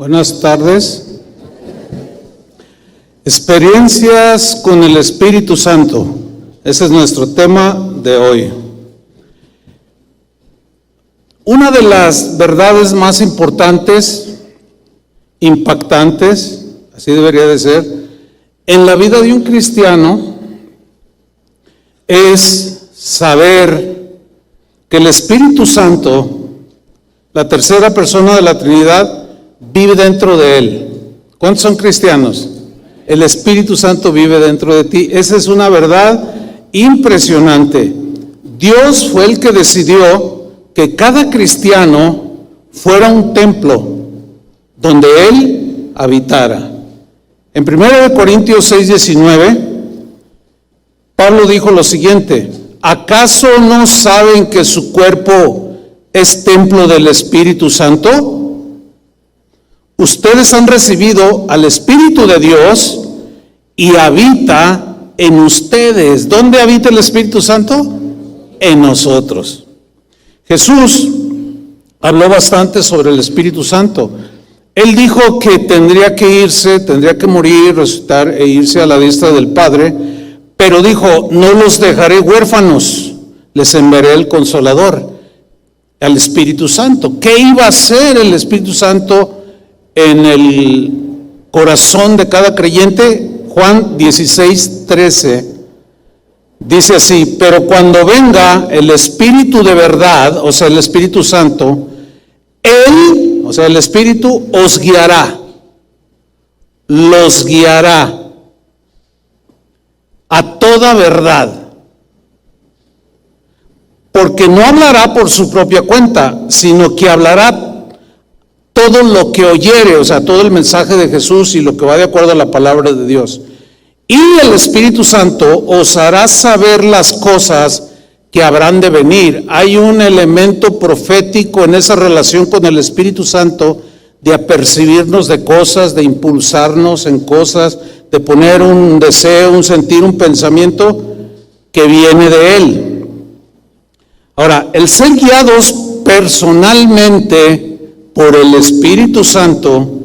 Buenas tardes. Experiencias con el Espíritu Santo. Ese es nuestro tema de hoy. Una de las verdades más importantes, impactantes, así debería de ser, en la vida de un cristiano es saber que el Espíritu Santo, la tercera persona de la Trinidad, vive dentro de él. ¿Cuántos son cristianos? El Espíritu Santo vive dentro de ti. Esa es una verdad impresionante. Dios fue el que decidió que cada cristiano fuera un templo donde Él habitara. En 1 Corintios 6:19, Pablo dijo lo siguiente: ¿acaso no saben que su cuerpo es templo del Espíritu Santo? Ustedes han recibido al Espíritu de Dios y habita en ustedes. ¿Dónde habita el Espíritu Santo? En nosotros. Jesús habló bastante sobre el Espíritu Santo. Él dijo que tendría que irse, tendría que morir, resucitar e irse a la diestra del Padre, pero dijo: no los dejaré huérfanos, les enviaré el Consolador, al Espíritu Santo. ¿Qué iba a hacer el Espíritu Santo en el corazón de cada creyente? Juan 16:13 dice así: pero cuando venga el Espíritu de verdad, o sea, el Espíritu Santo, Él, o sea, el Espíritu, os guiará, los guiará a toda verdad, porque no hablará por su propia cuenta, sino que hablará todo lo que oyere, o sea, todo el mensaje de Jesús y lo que va de acuerdo a la palabra de Dios. Y el Espíritu Santo os hará saber las cosas que habrán de venir. Hay un elemento profético en esa relación con el Espíritu Santo, de apercibirnos de cosas, de impulsarnos en cosas, de poner un deseo, un sentir, un pensamiento que viene de Él. Ahora, el ser guiados personalmente por el Espíritu Santo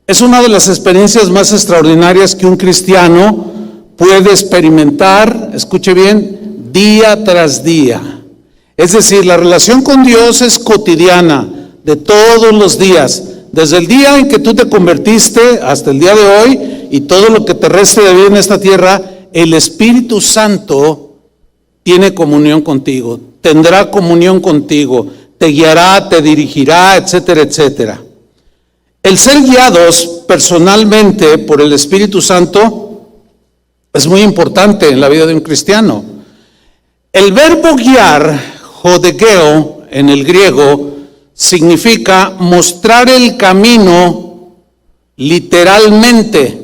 es una de las experiencias más extraordinarias que un cristiano puede experimentar, escuche bien, día tras día. Es decir, la relación con Dios es cotidiana, de todos los días, desde el día en que tú te convertiste hasta el día de hoy y todo lo que te reste de vida en esta tierra. El Espíritu Santo tiene comunión contigo, tendrá comunión contigo, te guiará, te dirigirá, etcétera, etcétera. El ser guiados personalmente por el Espíritu Santo es muy importante en la vida de un cristiano. El verbo guiar, jodegeo, en el griego, significa mostrar el camino literalmente,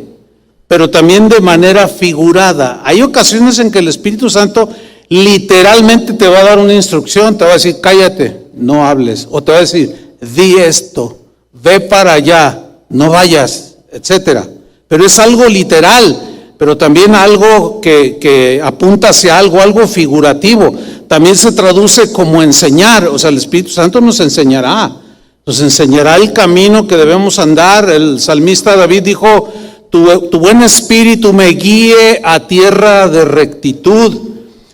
pero también de manera figurada. Hay ocasiones en que el Espíritu Santo literalmente te va a dar una instrucción, te va a decir: cállate, no hables, o te va a decir: di esto, ve para allá, no vayas, etcétera. Pero es algo literal, pero también algo que apunta hacia algo figurativo. También se traduce como enseñar, o sea, el Espíritu Santo nos enseñará el camino que debemos andar. El salmista David dijo: tu buen espíritu me guíe a tierra de rectitud.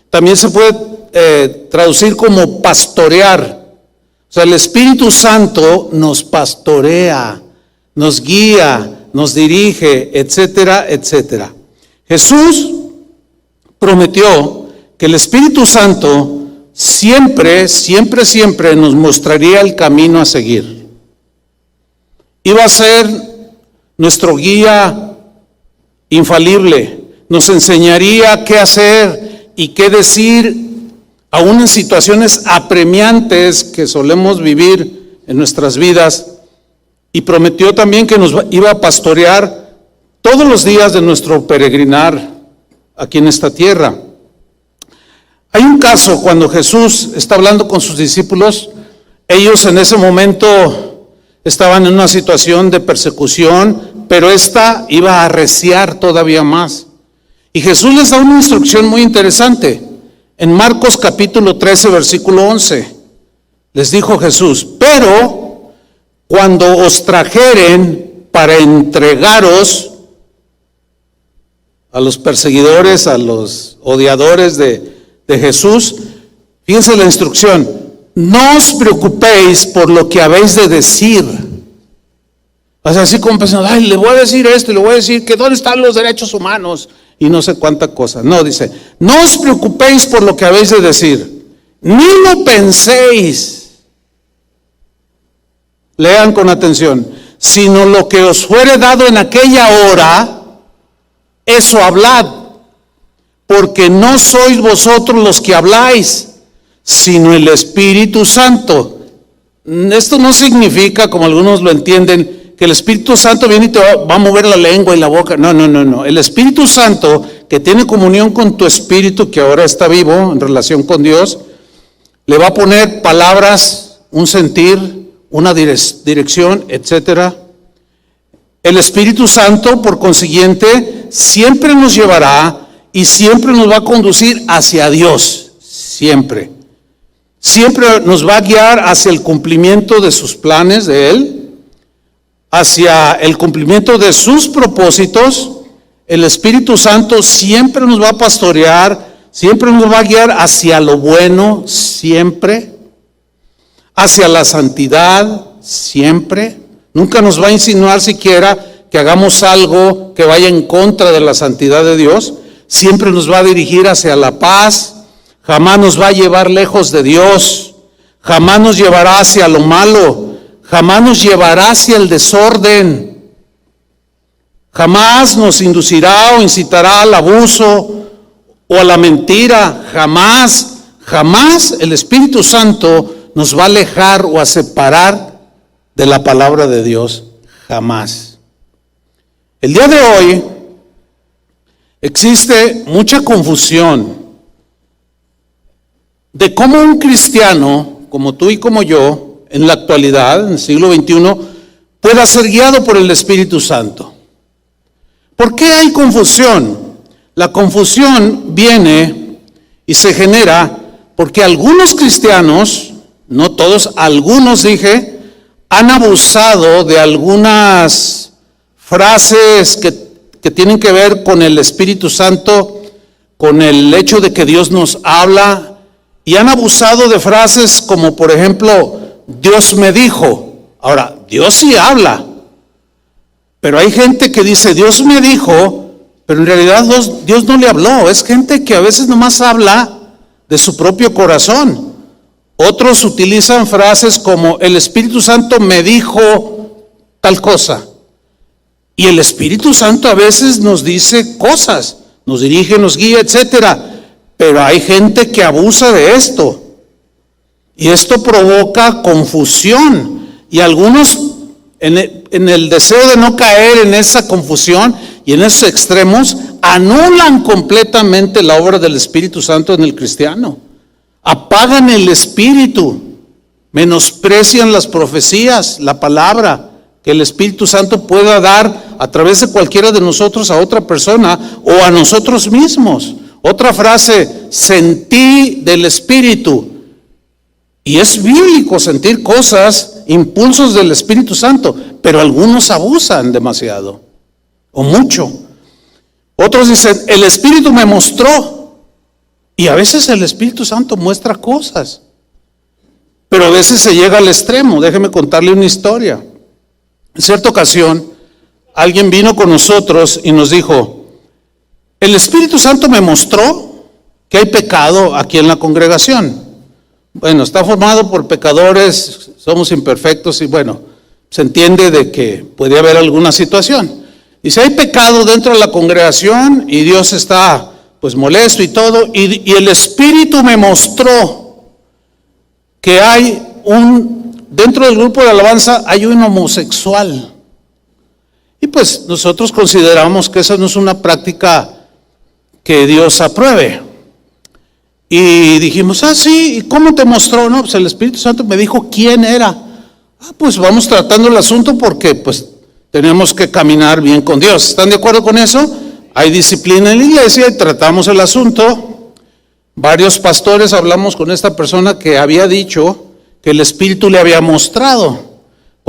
También se puede traducir como pastorear. O sea, el Espíritu Santo nos pastorea, nos guía, nos dirige, etcétera, etcétera. Jesús prometió que el Espíritu Santo siempre nos mostraría el camino a seguir. Iba a ser nuestro guía infalible, nos enseñaría qué hacer y qué decir, aún en situaciones apremiantes que solemos vivir en nuestras vidas, y prometió también que nos iba a pastorear todos los días de nuestro peregrinar aquí en esta tierra. Hay un caso cuando Jesús está hablando con sus discípulos. Ellos en ese momento estaban en una situación de persecución, pero esta iba a arreciar todavía más. Y Jesús les da una instrucción muy interesante. En Marcos capítulo 13, versículo 11, les dijo Jesús: pero cuando os trajeren para entregaros a los perseguidores, a los odiadores de Jesús, fíjense la instrucción: no os preocupéis por lo que habéis de decir. O sea, así como pensando, ay, le voy a decir esto, y le voy a decir que dónde están los derechos humanos, y no sé cuánta cosa. No, dice, no os preocupéis por lo que habéis de decir, ni lo penséis. Lean con atención. Sino lo que os fuere dado en aquella hora, eso hablad, porque no sois vosotros los que habláis, sino el Espíritu Santo. Esto no significa, como algunos lo entienden, que el Espíritu Santo viene y te va a mover la lengua y la boca. No. El Espíritu Santo, que tiene comunión con tu espíritu, que ahora está vivo en relación con Dios, le va a poner palabras, un sentir, una dirección, etcétera. El Espíritu Santo, por consiguiente, siempre nos llevará y siempre nos va a conducir hacia Dios, siempre. Siempre nos va a guiar hacia el cumplimiento de sus planes de Él, hacia el cumplimiento de sus propósitos. El Espíritu Santo siempre nos va a pastorear, siempre nos va a guiar hacia lo bueno, siempre, hacia la santidad, siempre. Nunca nos va a insinuar siquiera que hagamos algo que vaya en contra de la santidad de Dios. Siempre nos va a dirigir hacia la paz, jamás nos va a llevar lejos de Dios, jamás nos llevará hacia lo malo, jamás nos llevará hacia el desorden, jamás nos inducirá o incitará al abuso o a la mentira, jamás el Espíritu Santo nos va a alejar o a separar de la palabra de Dios, jamás. El día de hoy existe mucha confusión de cómo un cristiano, como tú y como yo, en la actualidad, en el siglo XXI, pueda ser guiado por el Espíritu Santo. ¿Por qué hay confusión? La confusión viene y se genera porque algunos cristianos, no todos, algunos dije, han abusado de algunas frases que tienen que ver con el Espíritu Santo, con el hecho de que Dios nos habla, y han abusado de frases como, por ejemplo, Dios me dijo. Ahora, Dios sí habla, pero hay gente que dice Dios me dijo, pero en realidad Dios no le habló. Es gente que a veces nomás habla de su propio corazón. Otros utilizan frases como el Espíritu Santo me dijo tal cosa, y el Espíritu Santo a veces nos dice cosas, nos dirige, nos guía, etcétera, pero hay gente que abusa de esto. Y esto provoca confusión, y algunos en el deseo de no caer en esa confusión y en esos extremos, anulan completamente la obra del Espíritu Santo en el cristiano. Apagan el Espíritu, menosprecian las profecías, la palabra que el Espíritu Santo pueda dar a través de cualquiera de nosotros a otra persona o a nosotros mismos. Otra frase, sentí del Espíritu. Y es bíblico sentir cosas, impulsos del Espíritu Santo, pero algunos abusan demasiado o mucho. Otros dicen, el Espíritu me mostró, y a veces el Espíritu Santo muestra cosas, pero a veces se llega al extremo. Déjeme contarle una historia. En cierta ocasión, alguien vino con nosotros y nos dijo, el Espíritu Santo me mostró que hay pecado aquí en la congregación. Bueno, está formado por pecadores, somos imperfectos y bueno, se entiende de que puede haber alguna situación. Dice, hay pecado dentro de la congregación y Dios está pues molesto y todo, y el Espíritu me mostró que hay dentro del grupo de alabanza hay un homosexual. Y pues nosotros consideramos que esa no es una práctica que Dios apruebe. Y dijimos, sí, ¿y cómo te mostró? No, pues el Espíritu Santo me dijo quién era. Pues vamos tratando el asunto porque pues tenemos que caminar bien con Dios. ¿Están de acuerdo con eso? Hay disciplina en la iglesia y tratamos el asunto. Varios pastores hablamos con esta persona que había dicho que el Espíritu le había mostrado.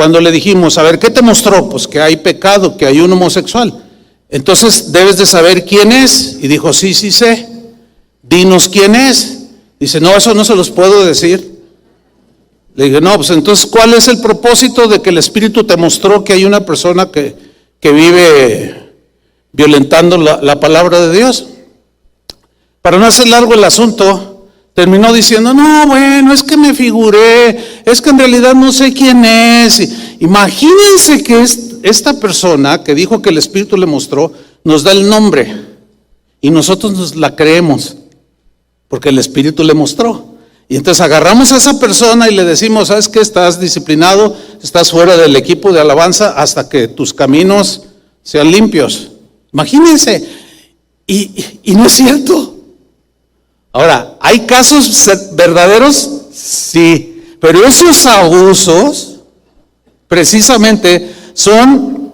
cuando le dijimos, a ver, ¿qué te mostró? Pues que hay pecado, que hay un homosexual. Entonces debes de saber quién es. Y dijo, sí sé. Dinos quién es. Dice, no, eso no se los puedo decir. Le dije, no, pues entonces, ¿cuál es el propósito de que el Espíritu te mostró que hay una persona que vive violentando la palabra de Dios? Para no hacer largo el asunto, terminó diciendo, no, bueno, es que me figuré, es que en realidad no sé quién es. Imagínense que esta persona que dijo que el Espíritu le mostró, nos da el nombre y nosotros nos la creemos, porque el Espíritu le mostró. Y entonces agarramos a esa persona y le decimos, ¿sabes qué? Estás disciplinado, estás fuera del equipo de alabanza hasta que tus caminos sean limpios. Imagínense, y no es cierto. Ahora, ¿hay casos verdaderos? Sí, pero esos abusos precisamente son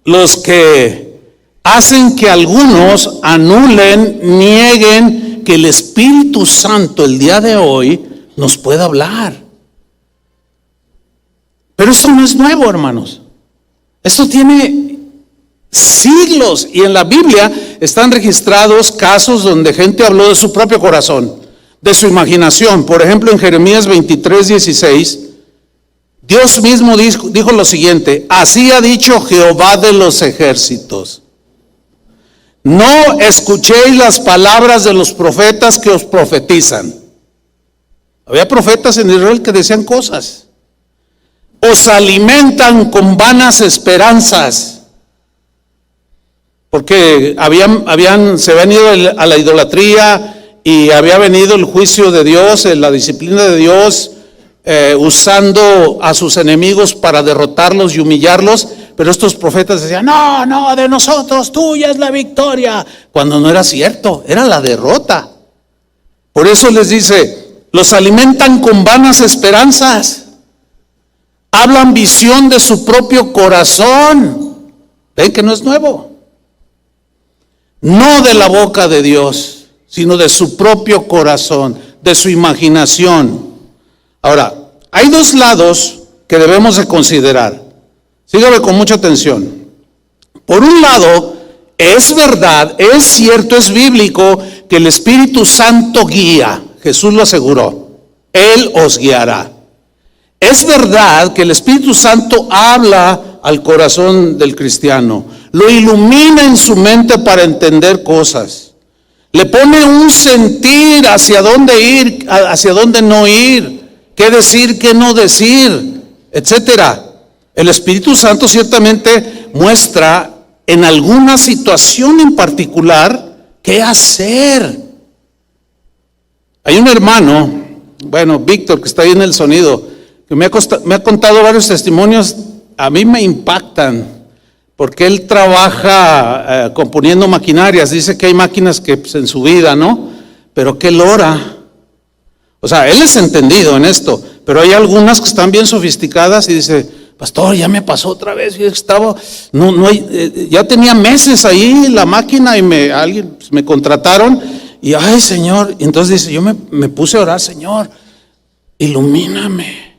los que hacen que algunos anulen, nieguen que el Espíritu Santo el día de hoy nos pueda hablar. Pero eso no es nuevo, hermanos. Esto tiene siglos, y en la Biblia están registrados casos donde gente habló de su propio corazón, de su imaginación. Por ejemplo, en Jeremías 23:16, Dios mismo dijo lo siguiente: así ha dicho Jehová de los ejércitos, no escuchéis las palabras de los profetas que os profetizan. Había profetas en Israel que decían cosas. Os alimentan con vanas esperanzas. Porque se habían ido a la idolatría y había venido el juicio de Dios, la disciplina de Dios, usando a sus enemigos para derrotarlos y humillarlos. Pero estos profetas decían, no, de nosotros, tuya es la victoria. Cuando no era cierto, era la derrota. Por eso les dice, los alimentan con vanas esperanzas. Hablan visión de su propio corazón. ¿Ven que no es nuevo? No de la boca de Dios, sino de su propio corazón, de su imaginación. Ahora, hay dos lados que debemos de considerar. Sígame con mucha atención. Por un lado, es verdad, es cierto, es bíblico que el Espíritu Santo guía. Jesús lo aseguró. Él os guiará. Es verdad que el Espíritu Santo habla al corazón del cristiano, lo ilumina en su mente para entender cosas, le pone un sentir hacia dónde ir, hacia dónde no ir, qué decir, qué no decir, etcétera. El Espíritu Santo ciertamente muestra en alguna situación en particular qué hacer. Hay un hermano, Víctor, que está ahí en el sonido, que me ha contado varios testimonios. A mí me impactan, porque él trabaja componiendo maquinarias. Dice que hay máquinas que pues, en su vida, ¿no? Pero que él ora. O sea, él es entendido en esto, pero hay algunas que están bien sofisticadas y dice, pastor, ya me pasó otra vez. Yo estaba, ya tenía meses ahí la máquina y me contrataron y, ay, Señor. Y entonces dice, yo me puse a orar, Señor, ilumíname,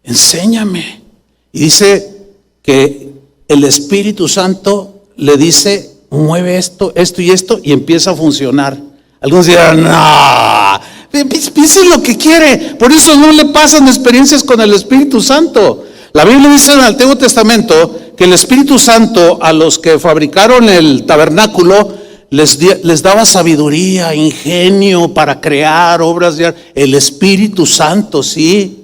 enséñame. Y dice que el Espíritu Santo le dice, mueve esto y esto, y empieza a funcionar. Algunos dirán, no, piense lo que quiere. Por eso no le pasan experiencias con el Espíritu Santo. La Biblia dice en el Antiguo Testamento que el Espíritu Santo a los que fabricaron el tabernáculo les daba sabiduría, ingenio para crear obras de arte. El Espíritu Santo, sí.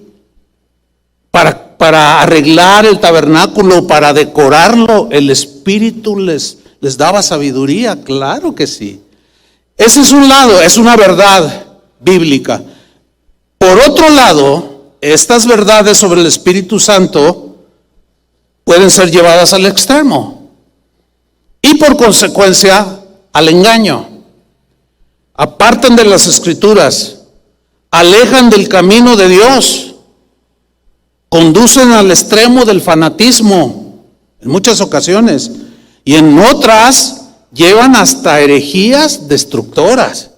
Para arreglar el tabernáculo, para decorarlo, el Espíritu les daba sabiduría, claro que sí. Ese es un lado, es una verdad bíblica. Por otro lado, estas verdades sobre el Espíritu Santo pueden ser llevadas al extremo y por consecuencia al engaño. Apartan de las Escrituras, alejan del camino de Dios, conducen al extremo del fanatismo en muchas ocasiones, y en otras llevan hasta herejías destructoras.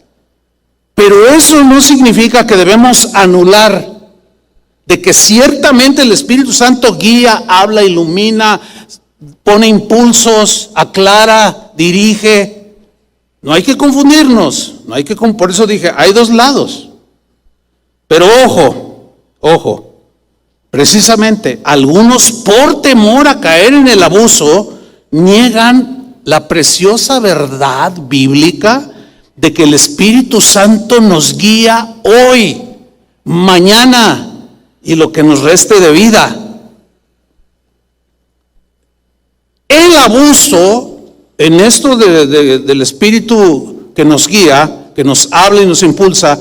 Pero eso no significa que debemos anular de que ciertamente el Espíritu Santo guía, habla, ilumina, pone impulsos, aclara, dirige. No hay que confundirnos, por eso dije, hay dos lados. Pero ojo, precisamente algunos por temor a caer en el abuso niegan la preciosa verdad bíblica de que el Espíritu Santo nos guía hoy, mañana y lo que nos reste de vida. El abuso en esto del Espíritu que nos guía, que nos habla y nos impulsa,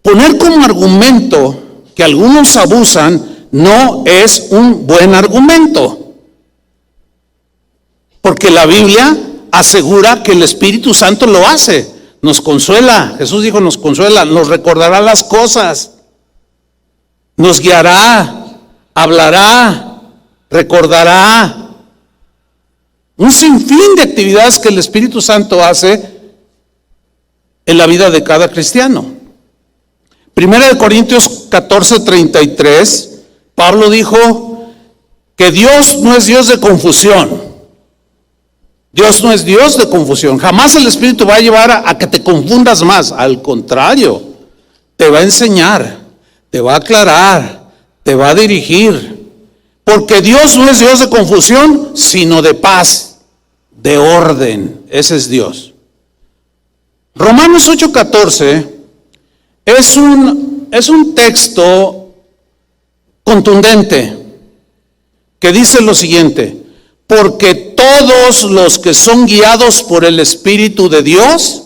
poner como argumento que algunos abusan no es un buen argumento. Porque la Biblia asegura que el Espíritu Santo lo hace, nos consuela. Jesús dijo, nos consuela, nos recordará las cosas, nos guiará, hablará, recordará. Un sinfín de actividades que el Espíritu Santo hace en la vida de cada cristiano. 1 Corintios 14:33, Pablo dijo que Dios no es Dios de confusión. Dios no es Dios de confusión. Jamás el Espíritu va a llevar a que te confundas más. Al contrario, te va a enseñar, te va a aclarar, te va a dirigir. Porque Dios no es Dios de confusión, sino de paz, de orden. Ese es Dios. Romanos 8:14 es un texto contundente que dice lo siguiente: porque todos los que son guiados por el Espíritu de Dios,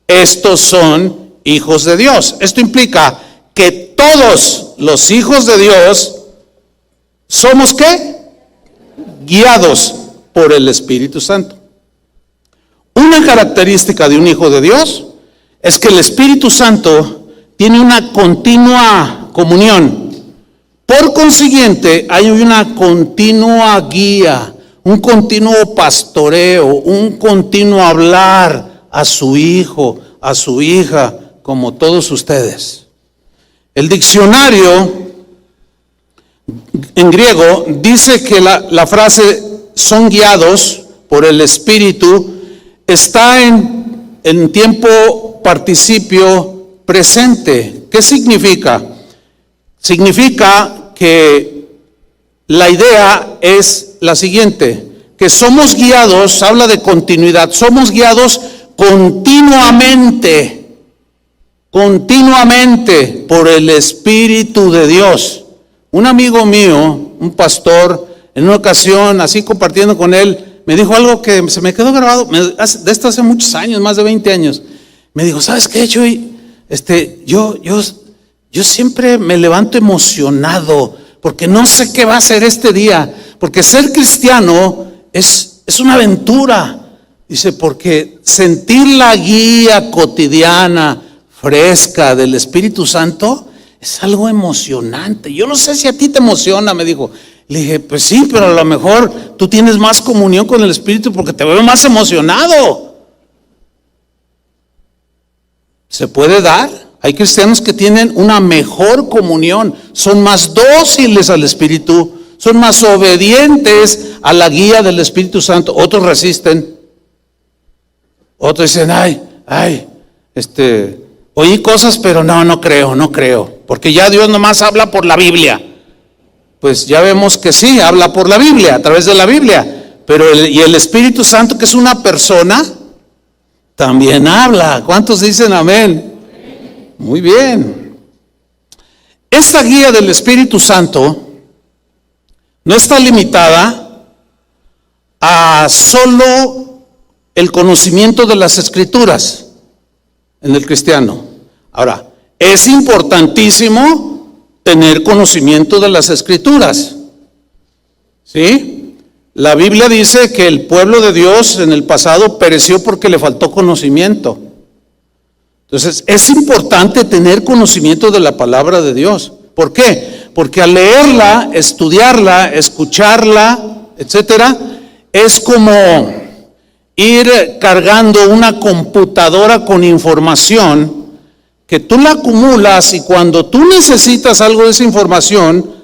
estos son hijos de Dios. Esto implica que todos los hijos de Dios somos ¿qué? Guiados por el Espíritu Santo. Una característica de un hijo de Dios es que el Espíritu Santo tiene una continua comunión. Por consiguiente, hay una continua guía, un continuo pastoreo, un continuo hablar a su hijo, a su hija, como todos ustedes. El diccionario en griego dice que la frase son guiados por el Espíritu está en tiempo participio presente. ¿Qué significa? Significa que la idea es la siguiente, que somos guiados, habla de continuidad, somos guiados continuamente por el Espíritu de Dios. Un amigo mío, un pastor, en una ocasión, así compartiendo con él, me dijo algo que se me quedó grabado, de esto hace muchos años, más de 20 años. Me dijo, ¿sabes qué, Chuy? Yo siempre me levanto emocionado, porque no sé qué va a ser este día, porque ser cristiano es una aventura. Dice, porque sentir la guía cotidiana, fresca del Espíritu Santo, es algo emocionante. Yo no sé si a ti te emociona, me dijo. Le dije, pues sí, pero a lo mejor tú tienes más comunión con el Espíritu porque te veo más emocionado. ¿Se puede dar? Hay cristianos que tienen una mejor comunión, son más dóciles al Espíritu, son más obedientes a la guía del Espíritu Santo. Otros resisten. Otros dicen, oí cosas, pero no creo, porque ya Dios nomás habla por la Biblia. Pues ya vemos que sí, habla por la Biblia, a través de la Biblia, pero el Espíritu Santo, que es una persona, también habla. ¿Cuántos dicen amén? Muy bien. Esta guía del Espíritu Santo no está limitada a solo el conocimiento de las Escrituras en el cristiano. Ahora, es importantísimo tener conocimiento de las Escrituras. ¿Sí? La Biblia dice que el pueblo de Dios en el pasado pereció porque le faltó conocimiento. Entonces, es importante tener conocimiento de la palabra de Dios. ¿Por qué? Porque al leerla, estudiarla, escucharla, etcétera, es como ir cargando una computadora con información que tú la acumulas y cuando tú necesitas algo de esa información,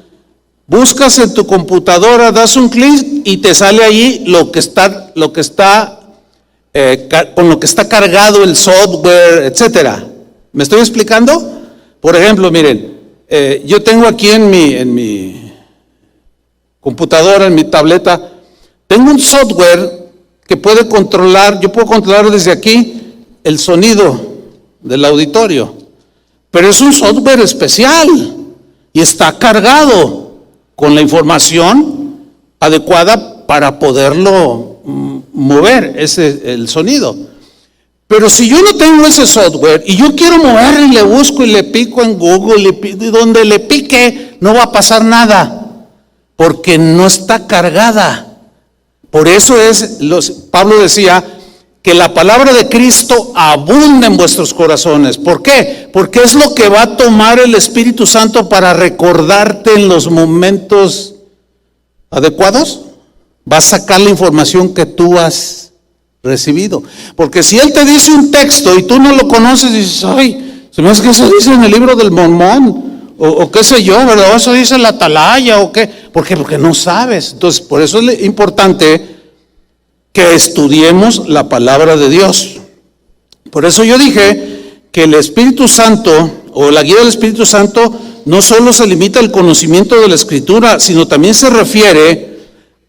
buscas en tu computadora, das un clic y te sale ahí con lo que está cargado el software, etcétera. ¿Me estoy explicando? Por ejemplo, miren, yo tengo aquí en mi computadora, en mi tableta, tengo un software que puede controlar, yo puedo controlar desde aquí el sonido del auditorio, pero es un software especial y está cargado con la información adecuada para poderlo mover el sonido. Pero si yo no tengo ese software y yo quiero moverlo y le busco y le pico en Google y donde le pique no va a pasar nada porque no está cargada. Por eso Pablo decía que la palabra de Cristo abunda en vuestros corazones. ¿Por qué? Porque es lo que va a tomar el Espíritu Santo para recordarte en los momentos adecuados. Va a sacar la información que tú has recibido. Porque si Él te dice un texto y tú no lo conoces, dices, ay, se me hace que eso dice en el libro del Mormón, o qué sé yo, ¿verdad? O eso dice la Atalaya, o qué. ¿Por qué? Porque no sabes. Entonces, por eso es importante que estudiemos la palabra de Dios. Por eso yo dije que el Espíritu Santo, o la guía del Espíritu Santo, no solo se limita al conocimiento de la Escritura, sino también se refiere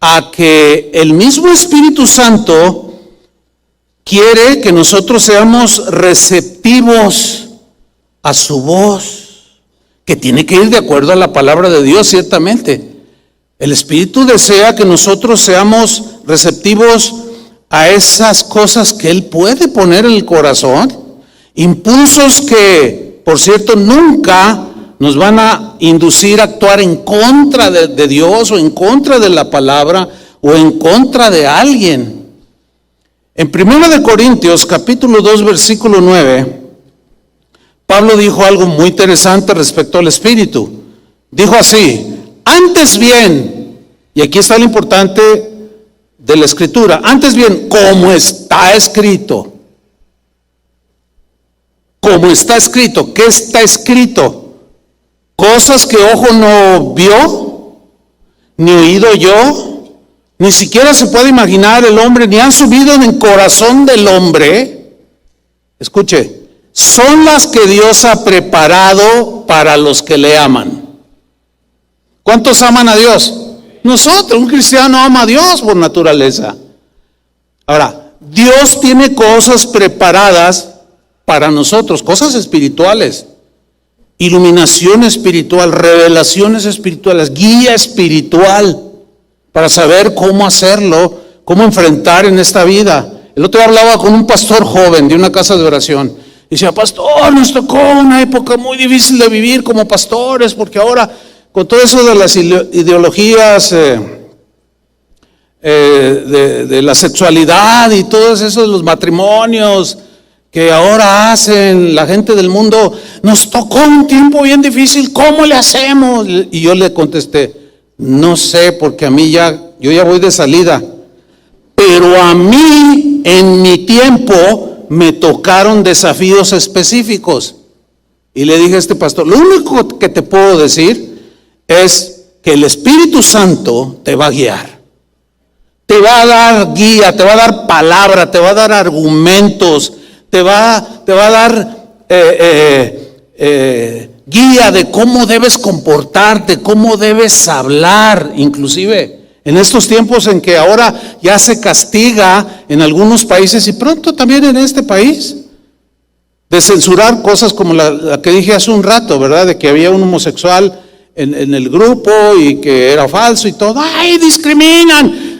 a que el mismo Espíritu Santo quiere que nosotros seamos receptivos a su voz, que tiene que ir de acuerdo a la palabra de Dios, ciertamente. El Espíritu desea que nosotros seamos receptivos a esas cosas que Él puede poner en el corazón, impulsos que, por cierto, nunca nos van a inducir a actuar en contra de Dios o en contra de la palabra o en contra de alguien. En 1 Corintios capítulo 2 versículo 9, Pablo dijo algo muy interesante respecto al Espíritu. Dijo así: antes bien, y aquí está lo importante de la Escritura, antes bien, como está escrito. Como está escrito. ¿Qué está escrito? Cosas que ojo no vio, ni oído yo, ni siquiera se puede imaginar el hombre, ni han subido en el corazón del hombre. Escuche, son las que Dios ha preparado para los que le aman. ¿Cuántos aman a Dios? Nosotros, un cristiano ama a Dios por naturaleza. Ahora, Dios tiene cosas preparadas para nosotros, cosas espirituales, iluminación espiritual, revelaciones espirituales, guía espiritual, para saber cómo hacerlo, cómo enfrentar en esta vida. El otro día hablaba con un pastor joven de una casa de oración. Y decía, pastor, nos tocó una época muy difícil de vivir como pastores, porque ahora con todo eso de las ideologías de la sexualidad y todos esos los matrimonios que ahora hacen la gente del mundo, nos tocó un tiempo bien difícil, ¿cómo le hacemos? Y yo le contesté, no sé, porque yo ya voy de salida, pero a mí en mi tiempo me tocaron desafíos específicos. Y le dije a este pastor, lo único que te puedo decir es que el Espíritu Santo te va a guiar, te va a dar guía, te va a dar palabra, te va a dar argumentos, te va a dar guía de cómo debes comportarte, cómo debes hablar, inclusive en estos tiempos en que ahora ya se castiga en algunos países y pronto también en este país, de censurar cosas como la que dije hace un rato, ¿verdad? De que había un homosexual en el grupo y que era falso y todo. ¡Ay, discriminan!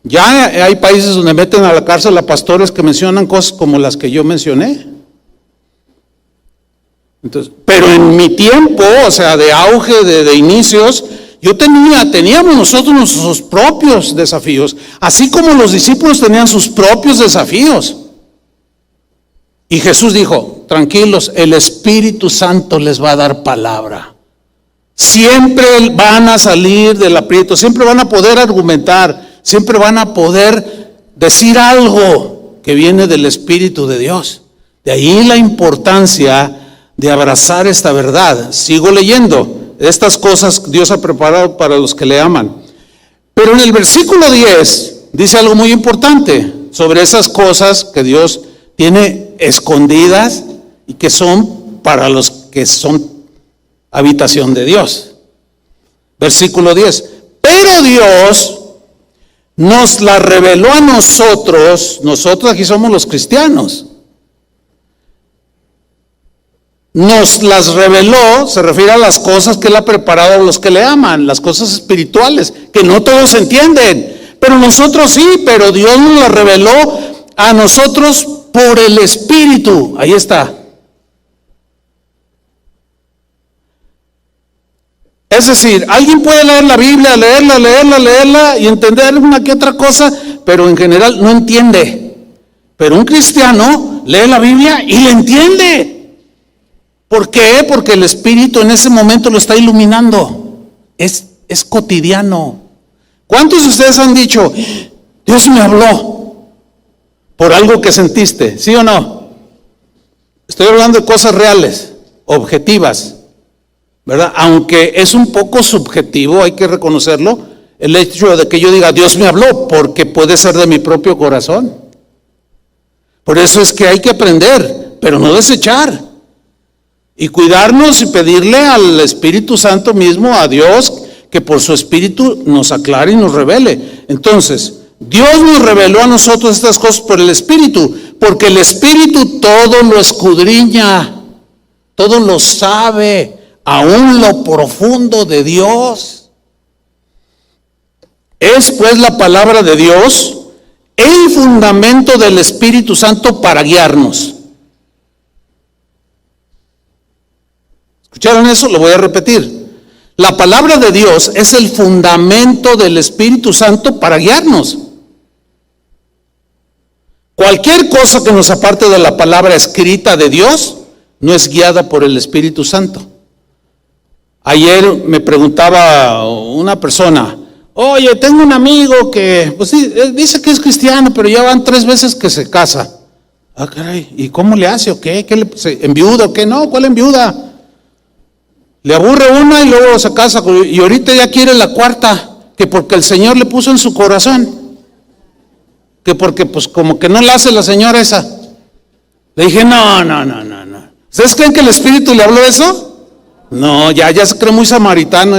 Ya hay países donde meten a la cárcel a pastores que mencionan cosas como las que yo mencioné. Entonces, pero en mi tiempo, o sea, de auge, de inicios, teníamos nosotros nuestros propios desafíos, así como los discípulos tenían sus propios desafíos. Y Jesús dijo, tranquilos, el Espíritu Santo les va a dar palabra. Siempre van a salir del aprieto, siempre van a poder argumentar, siempre van a poder decir algo que viene del Espíritu de Dios. De ahí la importancia de abrazar esta verdad. Sigo leyendo. Estas cosas Dios ha preparado para los que le aman. Pero en el versículo 10 dice algo muy importante sobre esas cosas que Dios tiene escondidas y que son para los que son habitación de Dios. Versículo 10. Pero Dios nos la reveló a nosotros aquí somos los cristianos. Nos las reveló, se refiere a las cosas que Él ha preparado a los que le aman, las cosas espirituales, que no todos entienden, pero nosotros sí, pero Dios nos las reveló a nosotros por el Espíritu. Ahí está. Es decir, alguien puede leer la Biblia, leerla y entender una que otra cosa, pero en general no entiende. Pero un cristiano lee la Biblia y la entiende. ¿Por qué? Porque el Espíritu en ese momento lo está iluminando. Es cotidiano. ¿Cuántos de ustedes han dicho, Dios me habló por algo que sentiste? ¿Sí o no? Estoy hablando de cosas reales, objetivas, ¿verdad? Aunque es un poco subjetivo, hay que reconocerlo, el hecho de que yo diga, Dios me habló, porque puede ser de mi propio corazón. Por eso es que hay que aprender, pero no desechar. Y cuidarnos y pedirle al Espíritu Santo mismo, a Dios, que por su Espíritu nos aclare y nos revele. Entonces, Dios nos reveló a nosotros estas cosas por el Espíritu, porque el Espíritu todo lo escudriña, todo lo sabe, aún lo profundo de Dios. Es pues la palabra de Dios el fundamento del Espíritu Santo para guiarnos. ¿Escucharon eso? Lo voy a repetir. La palabra de Dios es el fundamento del Espíritu Santo para guiarnos. Cualquier cosa que nos aparte de la palabra escrita de Dios no es guiada por el Espíritu Santo. Ayer me preguntaba una persona, oye, tengo un amigo que, pues sí, dice que es cristiano, pero ya van 3 veces que se casa. Ah, caray, ¿y cómo le hace o qué? ¿Se enviuda o qué? No, ¿cuál enviuda? Le aburre una y luego se casa y ahorita ya quiere la 4ª, que porque el Señor le puso en su corazón, que porque pues como que no la hace la señora esa. Le dije, no. ¿Ustedes creen que el Espíritu le habló eso? No, ya se cree muy samaritano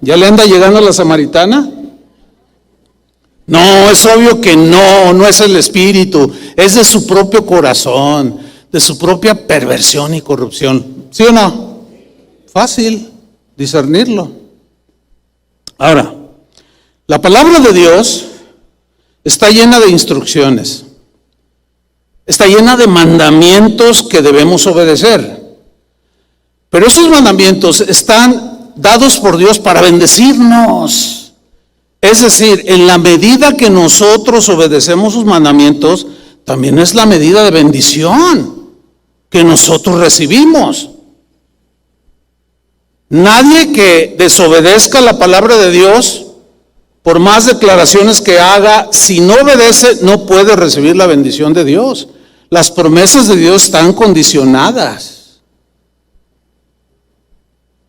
¿Ya le anda llegando la samaritana? No, es obvio que no es el Espíritu, es de su propio corazón, de su propia perversión y corrupción. ¿Sí o no? Fácil discernirlo. Ahora, la palabra de Dios está llena de instrucciones, está llena de mandamientos que debemos obedecer. Pero esos mandamientos están dados por Dios para bendecirnos. Es decir, en la medida que nosotros obedecemos sus mandamientos, también es la medida de bendición que nosotros recibimos. Nadie que desobedezca la palabra de Dios, por más declaraciones que haga, si no obedece, no puede recibir la bendición de Dios. Las promesas de Dios están condicionadas.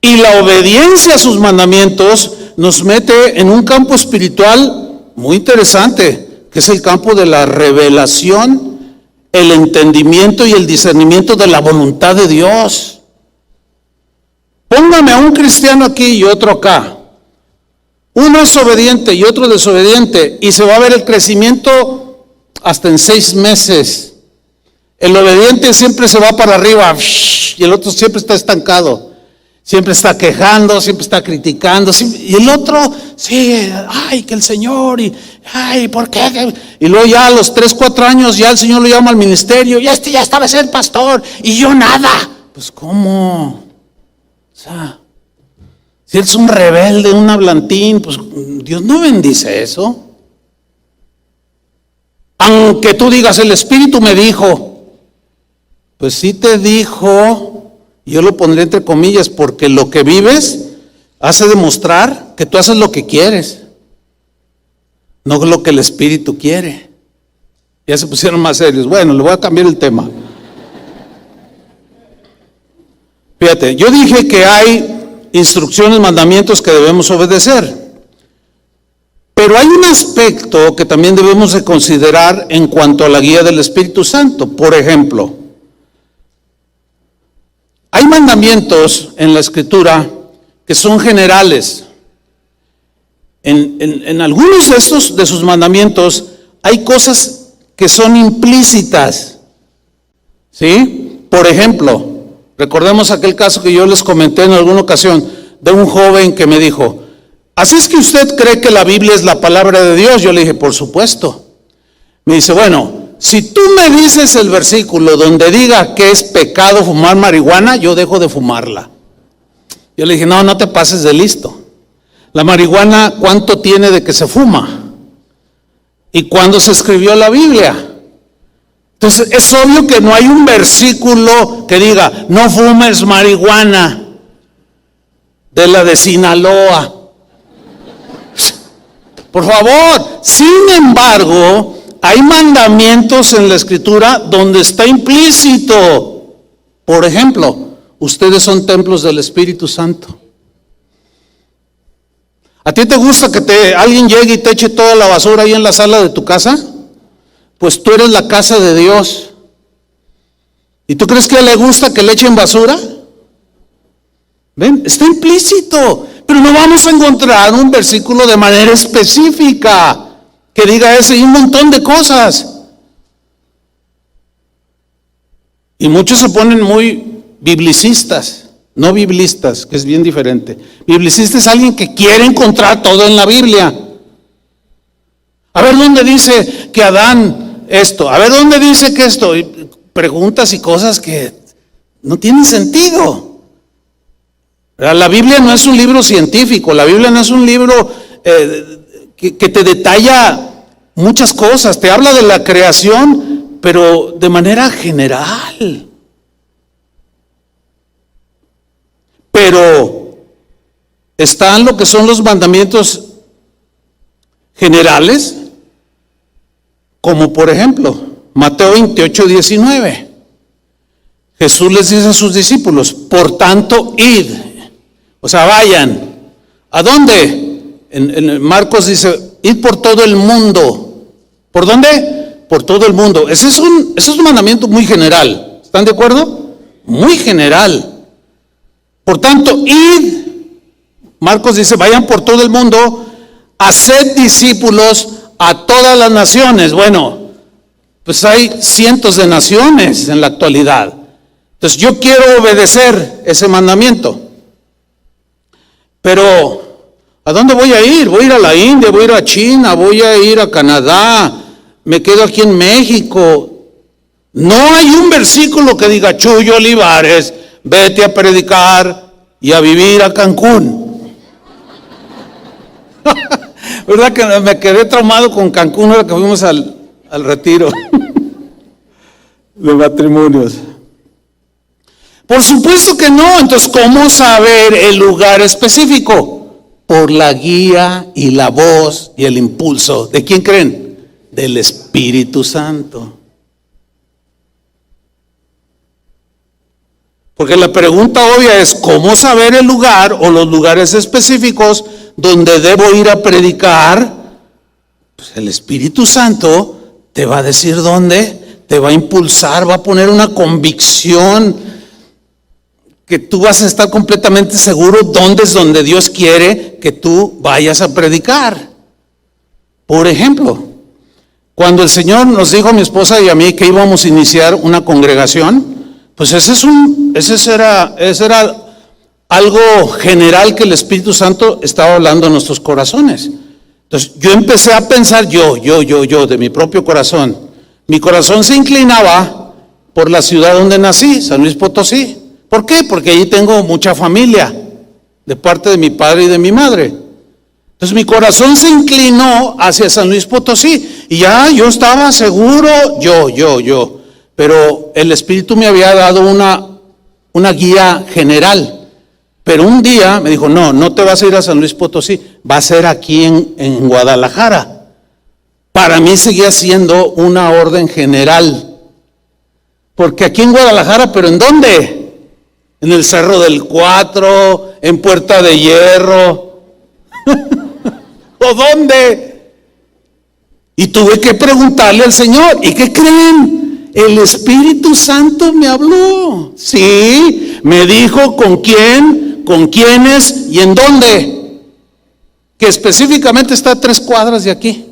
Y la obediencia a sus mandamientos nos mete en un campo espiritual muy interesante, que es el campo de la revelación, el entendimiento y el discernimiento de la voluntad de Dios. Póngame a un cristiano aquí y otro acá. Uno es obediente y otro desobediente, y se va a ver el crecimiento hasta en 6 meses. El obediente siempre se va para arriba y el otro siempre está estancado. Siempre está quejando, siempre está criticando. Y el otro, sí, ay, que el Señor, y ay, ¿por qué? Y luego ya a los 3, 4 años ya el Señor lo llama al ministerio, y ya estaba ser pastor, y yo nada. Pues ¿cómo? O sea, si él es un rebelde, un hablantín, pues Dios no bendice eso. Aunque tú digas, el Espíritu me dijo, pues sí te dijo, yo lo pondré entre comillas, porque lo que vives hace demostrar que tú haces lo que quieres, no lo que el Espíritu quiere. Ya se pusieron más serios. Bueno, le voy a cambiar el tema. Fíjate, yo dije que hay instrucciones, mandamientos que debemos obedecer. Pero hay un aspecto que también debemos de considerar en cuanto a la guía del Espíritu Santo. Por ejemplo, hay mandamientos en la Escritura que son generales. En algunos de sus mandamientos hay cosas que son implícitas. ¿Sí? Por ejemplo, recordemos aquel caso que yo les comenté en alguna ocasión de un joven que me dijo: ¿así es que usted cree que la Biblia es la palabra de Dios? Yo le dije, por supuesto. Me dice, bueno, si tú me dices el versículo donde diga que es pecado fumar marihuana, yo dejo de fumarla. Yo le dije, no te pases de listo. La marihuana, ¿cuánto tiene de que se fuma? ¿Y cuándo se escribió la Biblia? Entonces, es obvio que no hay un versículo que diga, no fumes marihuana de la de Sinaloa. Por favor. Sin embargo, hay mandamientos en la Escritura donde está implícito. Por ejemplo, ustedes son templos del Espíritu Santo. ¿A ti te gusta que alguien llegue y te eche toda la basura ahí en la sala de tu casa? Pues tú eres la casa de Dios. ¿Y tú crees que le gusta que le echen basura? ¿Ven? Está implícito. Pero no vamos a encontrar un versículo de manera específica que diga eso y un montón de cosas. Y muchos se ponen muy biblicistas, no biblistas, que es bien diferente. Biblicista es alguien que quiere encontrar todo en la Biblia. A ver dónde dice que Adán esto, a ver dónde dice que esto, y preguntas y cosas que no tienen sentido. La Biblia no es un libro científico, la Biblia no es un libro que te detalla muchas cosas, te habla de la creación, pero de manera general. Pero están lo que son los mandamientos generales, como por ejemplo, Mateo 28:19. Jesús les dice a sus discípulos, por tanto, id. O sea, vayan. ¿A dónde? En Marcos dice, id por todo el mundo. ¿Por dónde? Por todo el mundo. Ese es un mandamiento muy general. ¿Están de acuerdo? Muy general. Por tanto, id. Marcos dice, vayan por todo el mundo, haced discípulos a todas las naciones. Bueno, pues hay cientos de naciones en la actualidad. Entonces yo quiero obedecer ese mandamiento. Pero, ¿a dónde voy a ir? Voy a ir a la India, voy a ir a China, voy a ir a Canadá, me quedo aquí en México. No hay un versículo que diga, Chuyo Olivares, vete a predicar y a vivir a Cancún. ¿Verdad que me quedé traumado con Cancún ahora que fuimos al retiro de matrimonios? Por supuesto que no. Entonces, ¿cómo saber el lugar específico? Por la guía y la voz y el impulso. ¿De quién creen? Del Espíritu Santo. Porque la pregunta obvia es, ¿cómo saber el lugar o los lugares específicos donde debo ir a predicar? Pues el Espíritu Santo te va a decir dónde, te va a impulsar, va a poner una convicción que tú vas a estar completamente seguro dónde es donde Dios quiere que tú vayas a predicar. Por ejemplo, cuando el Señor nos dijo a mi esposa y a mí que íbamos a iniciar una congregación, pues ese era algo general que el Espíritu Santo estaba hablando en nuestros corazones. Entonces yo empecé a pensar yo, de mi propio corazón. Mi corazón se inclinaba por la ciudad donde nací, San Luis Potosí. ¿Por qué? Porque ahí tengo mucha familia, de parte de mi padre y de mi madre. Entonces mi corazón se inclinó hacia San Luis Potosí, y ya yo estaba seguro, pero el Espíritu me había dado una guía general. Pero un día me dijo, no te vas a ir a San Luis Potosí, va a ser aquí en Guadalajara. para mí seguía siendo una orden general. Porque aquí en Guadalajara, ¿pero en dónde? En el Cerro del Cuatro, en Puerta de Hierro. ¿O dónde? Y tuve que preguntarle al Señor, ¿y qué creen? El Espíritu Santo me habló. Sí, me dijo con quién, con quiénes y en dónde. Que específicamente está a 3 cuadras de aquí,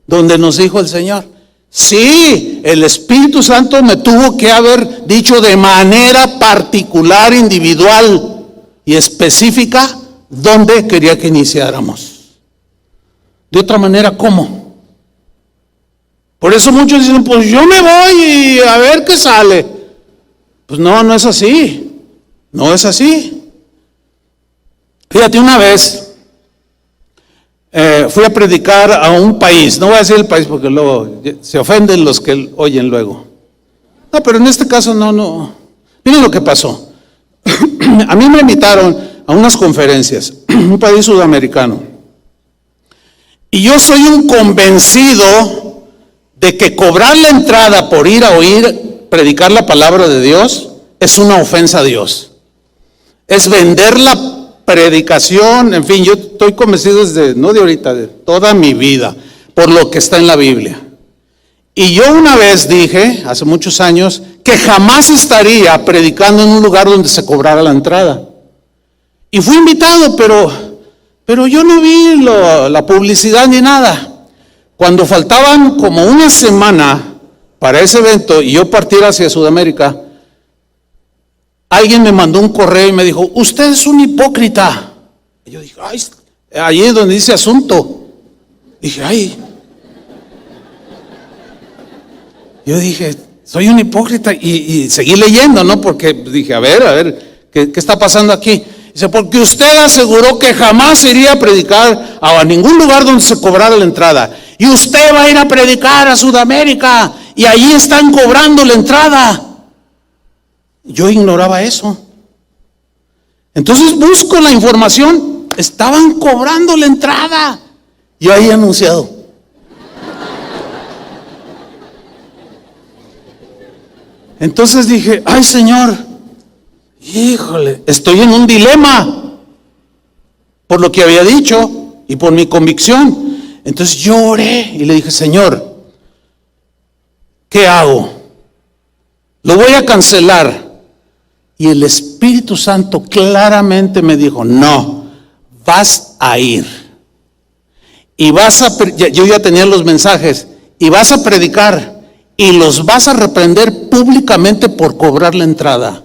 donde nos dijo el Señor. Sí, el Espíritu Santo me tuvo que haber dicho de manera particular, individual y específica dónde quería que iniciáramos. De otra manera, ¿cómo? Por eso muchos dicen, pues yo me voy y a ver qué sale. Pues no es así. No es así. Fíjate, una vez fui a predicar a un país, no voy a decir el país porque luego se ofenden los que oyen luego. No, pero en este caso no. Miren lo que pasó. A mí me invitaron a unas conferencias, un país sudamericano. Y yo soy un convencido de que cobrar la entrada por ir a oír predicar la palabra de Dios es una ofensa a Dios. Es vender la predicación, en fin, yo estoy convencido desde, no de ahorita, de toda mi vida, por lo que está en la Biblia. Y yo una vez dije, hace muchos años, que jamás estaría predicando en un lugar donde se cobrara la entrada. Y fui invitado, pero yo no vi la publicidad ni nada. Cuando faltaban como una semana para ese evento y yo partiera hacia Sudamérica, alguien me mandó un correo y me dijo, usted es un hipócrita. Y yo dije, ay, allí es donde dice asunto. Dije, ay. Yo dije, soy un hipócrita. Y seguí leyendo, ¿no? Porque dije, a ver, ¿qué está pasando aquí? Dice, porque usted aseguró que jamás iría a predicar a ningún lugar donde se cobrara la entrada. Y usted va a ir a predicar a Sudamérica y allí están cobrando la entrada. Yo ignoraba eso. Entonces busco la información. Estaban cobrando la entrada. Yo ahí anunciado. Entonces dije, ay Señor, híjole, estoy en un dilema por lo que había dicho y por mi convicción. Entonces yo oré y le dije, Señor, ¿qué hago? Lo voy a cancelar. Y el Espíritu Santo claramente me dijo, no, vas a ir. Y yo ya tenía los mensajes, y vas a predicar, y los vas a reprender públicamente por cobrar la entrada.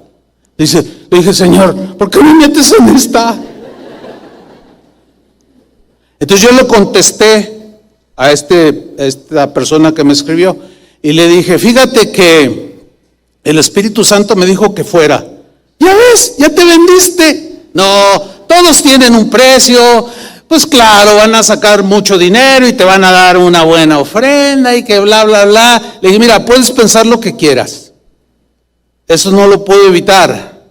Le dije, Señor, ¿por qué me metes en esta? Entonces yo le contesté a esta persona que me escribió, y le dije, fíjate que el Espíritu Santo me dijo que fuera. Ya ves, ya te vendiste. No, todos tienen un precio. Pues claro, van a sacar mucho dinero y te van a dar una buena ofrenda y que bla, bla, bla. Le dije, mira, puedes pensar lo que quieras. Eso no lo puedo evitar.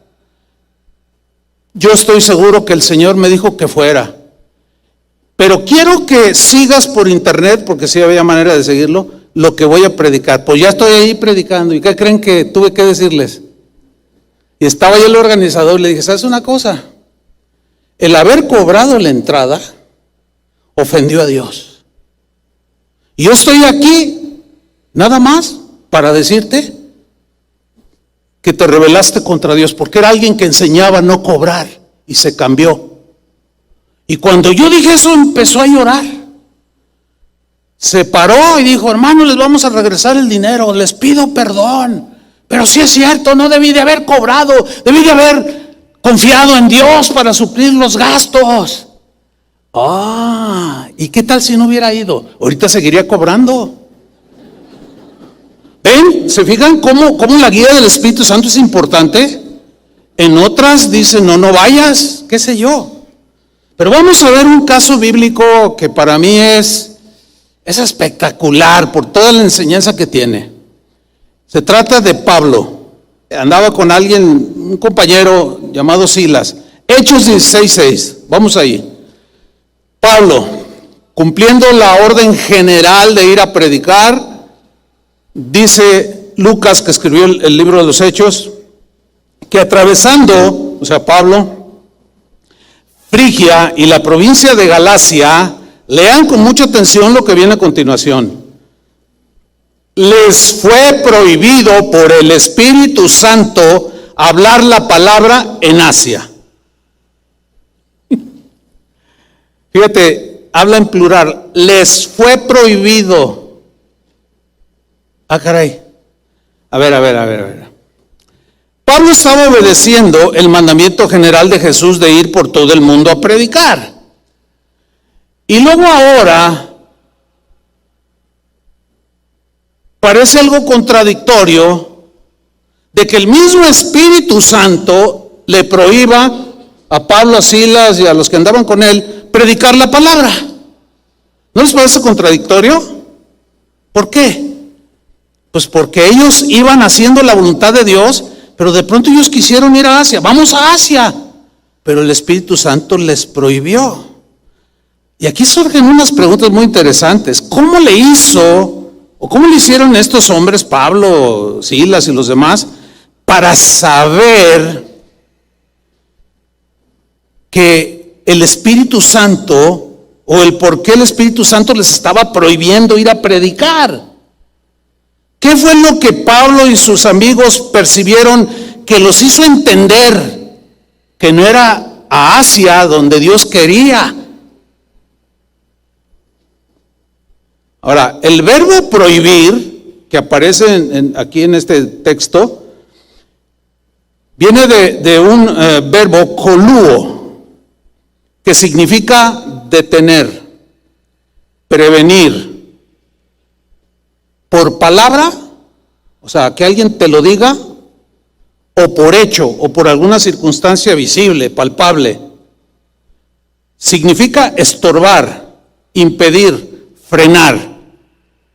Yo estoy seguro que el Señor me dijo que fuera. Pero quiero que sigas por internet, porque sí había manera de seguirlo, lo que voy a predicar. Pues ya estoy ahí predicando. ¿Y qué creen que tuve que decirles? Y estaba yo el organizador y le dije, ¿sabes una cosa? El haber cobrado la entrada ofendió a Dios. Y yo estoy aquí nada más para decirte que te rebelaste contra Dios, porque era alguien que enseñaba a no cobrar y se cambió. Y cuando yo dije eso empezó a llorar. Se paró y dijo, hermano, les vamos a regresar el dinero, les pido perdón. Pero sí es cierto, no debí de haber cobrado, debí de haber confiado en Dios para suplir los gastos. ¿Y qué tal si no hubiera ido? Ahorita seguiría cobrando. ¿Ven? ¿Se fijan cómo la guía del Espíritu Santo es importante? En otras dicen, no vayas, qué sé yo. Pero vamos a ver un caso bíblico que para mí es espectacular por toda la enseñanza que tiene. Se trata de Pablo. Andaba con alguien, un compañero llamado Silas. Hechos 16:6. Vamos ahí. Pablo, cumpliendo la orden general de ir a predicar. Dice Lucas, que escribió el libro de los Hechos, que atravesando, o sea, Pablo, Frigia y la provincia de Galacia, lean con mucha atención lo que viene a continuación. Les fue prohibido por el Espíritu Santo hablar la palabra en Asia. Fíjate, habla en plural. Les fue prohibido. Ah, caray. A ver. Pablo estaba obedeciendo el mandamiento general de Jesús de ir por todo el mundo a predicar. Y luego ahora parece algo contradictorio de que el mismo Espíritu Santo le prohíba a Pablo, a Silas y a los que andaban con él predicar la palabra. ¿No les parece contradictorio? ¿Por qué? Pues porque ellos iban haciendo la voluntad de Dios, pero de pronto ellos quisieron ir a Asia. Vamos a Asia. Pero el Espíritu Santo les prohibió. Y aquí surgen unas preguntas muy interesantes. ¿Cómo le hizo, o cómo le hicieron estos hombres, Pablo, Silas y los demás, para saber que el Espíritu Santo, o el por qué el Espíritu Santo les estaba prohibiendo ir a predicar? ¿Qué fue lo que Pablo y sus amigos percibieron que los hizo entender que no era a Asia donde Dios quería? Ahora, el verbo prohibir, que aparece aquí en este texto, viene de un verbo coluo, que significa detener, prevenir. Por palabra, o sea, que alguien te lo diga, o por hecho, o por alguna circunstancia visible, palpable. Significa estorbar, impedir, frenar.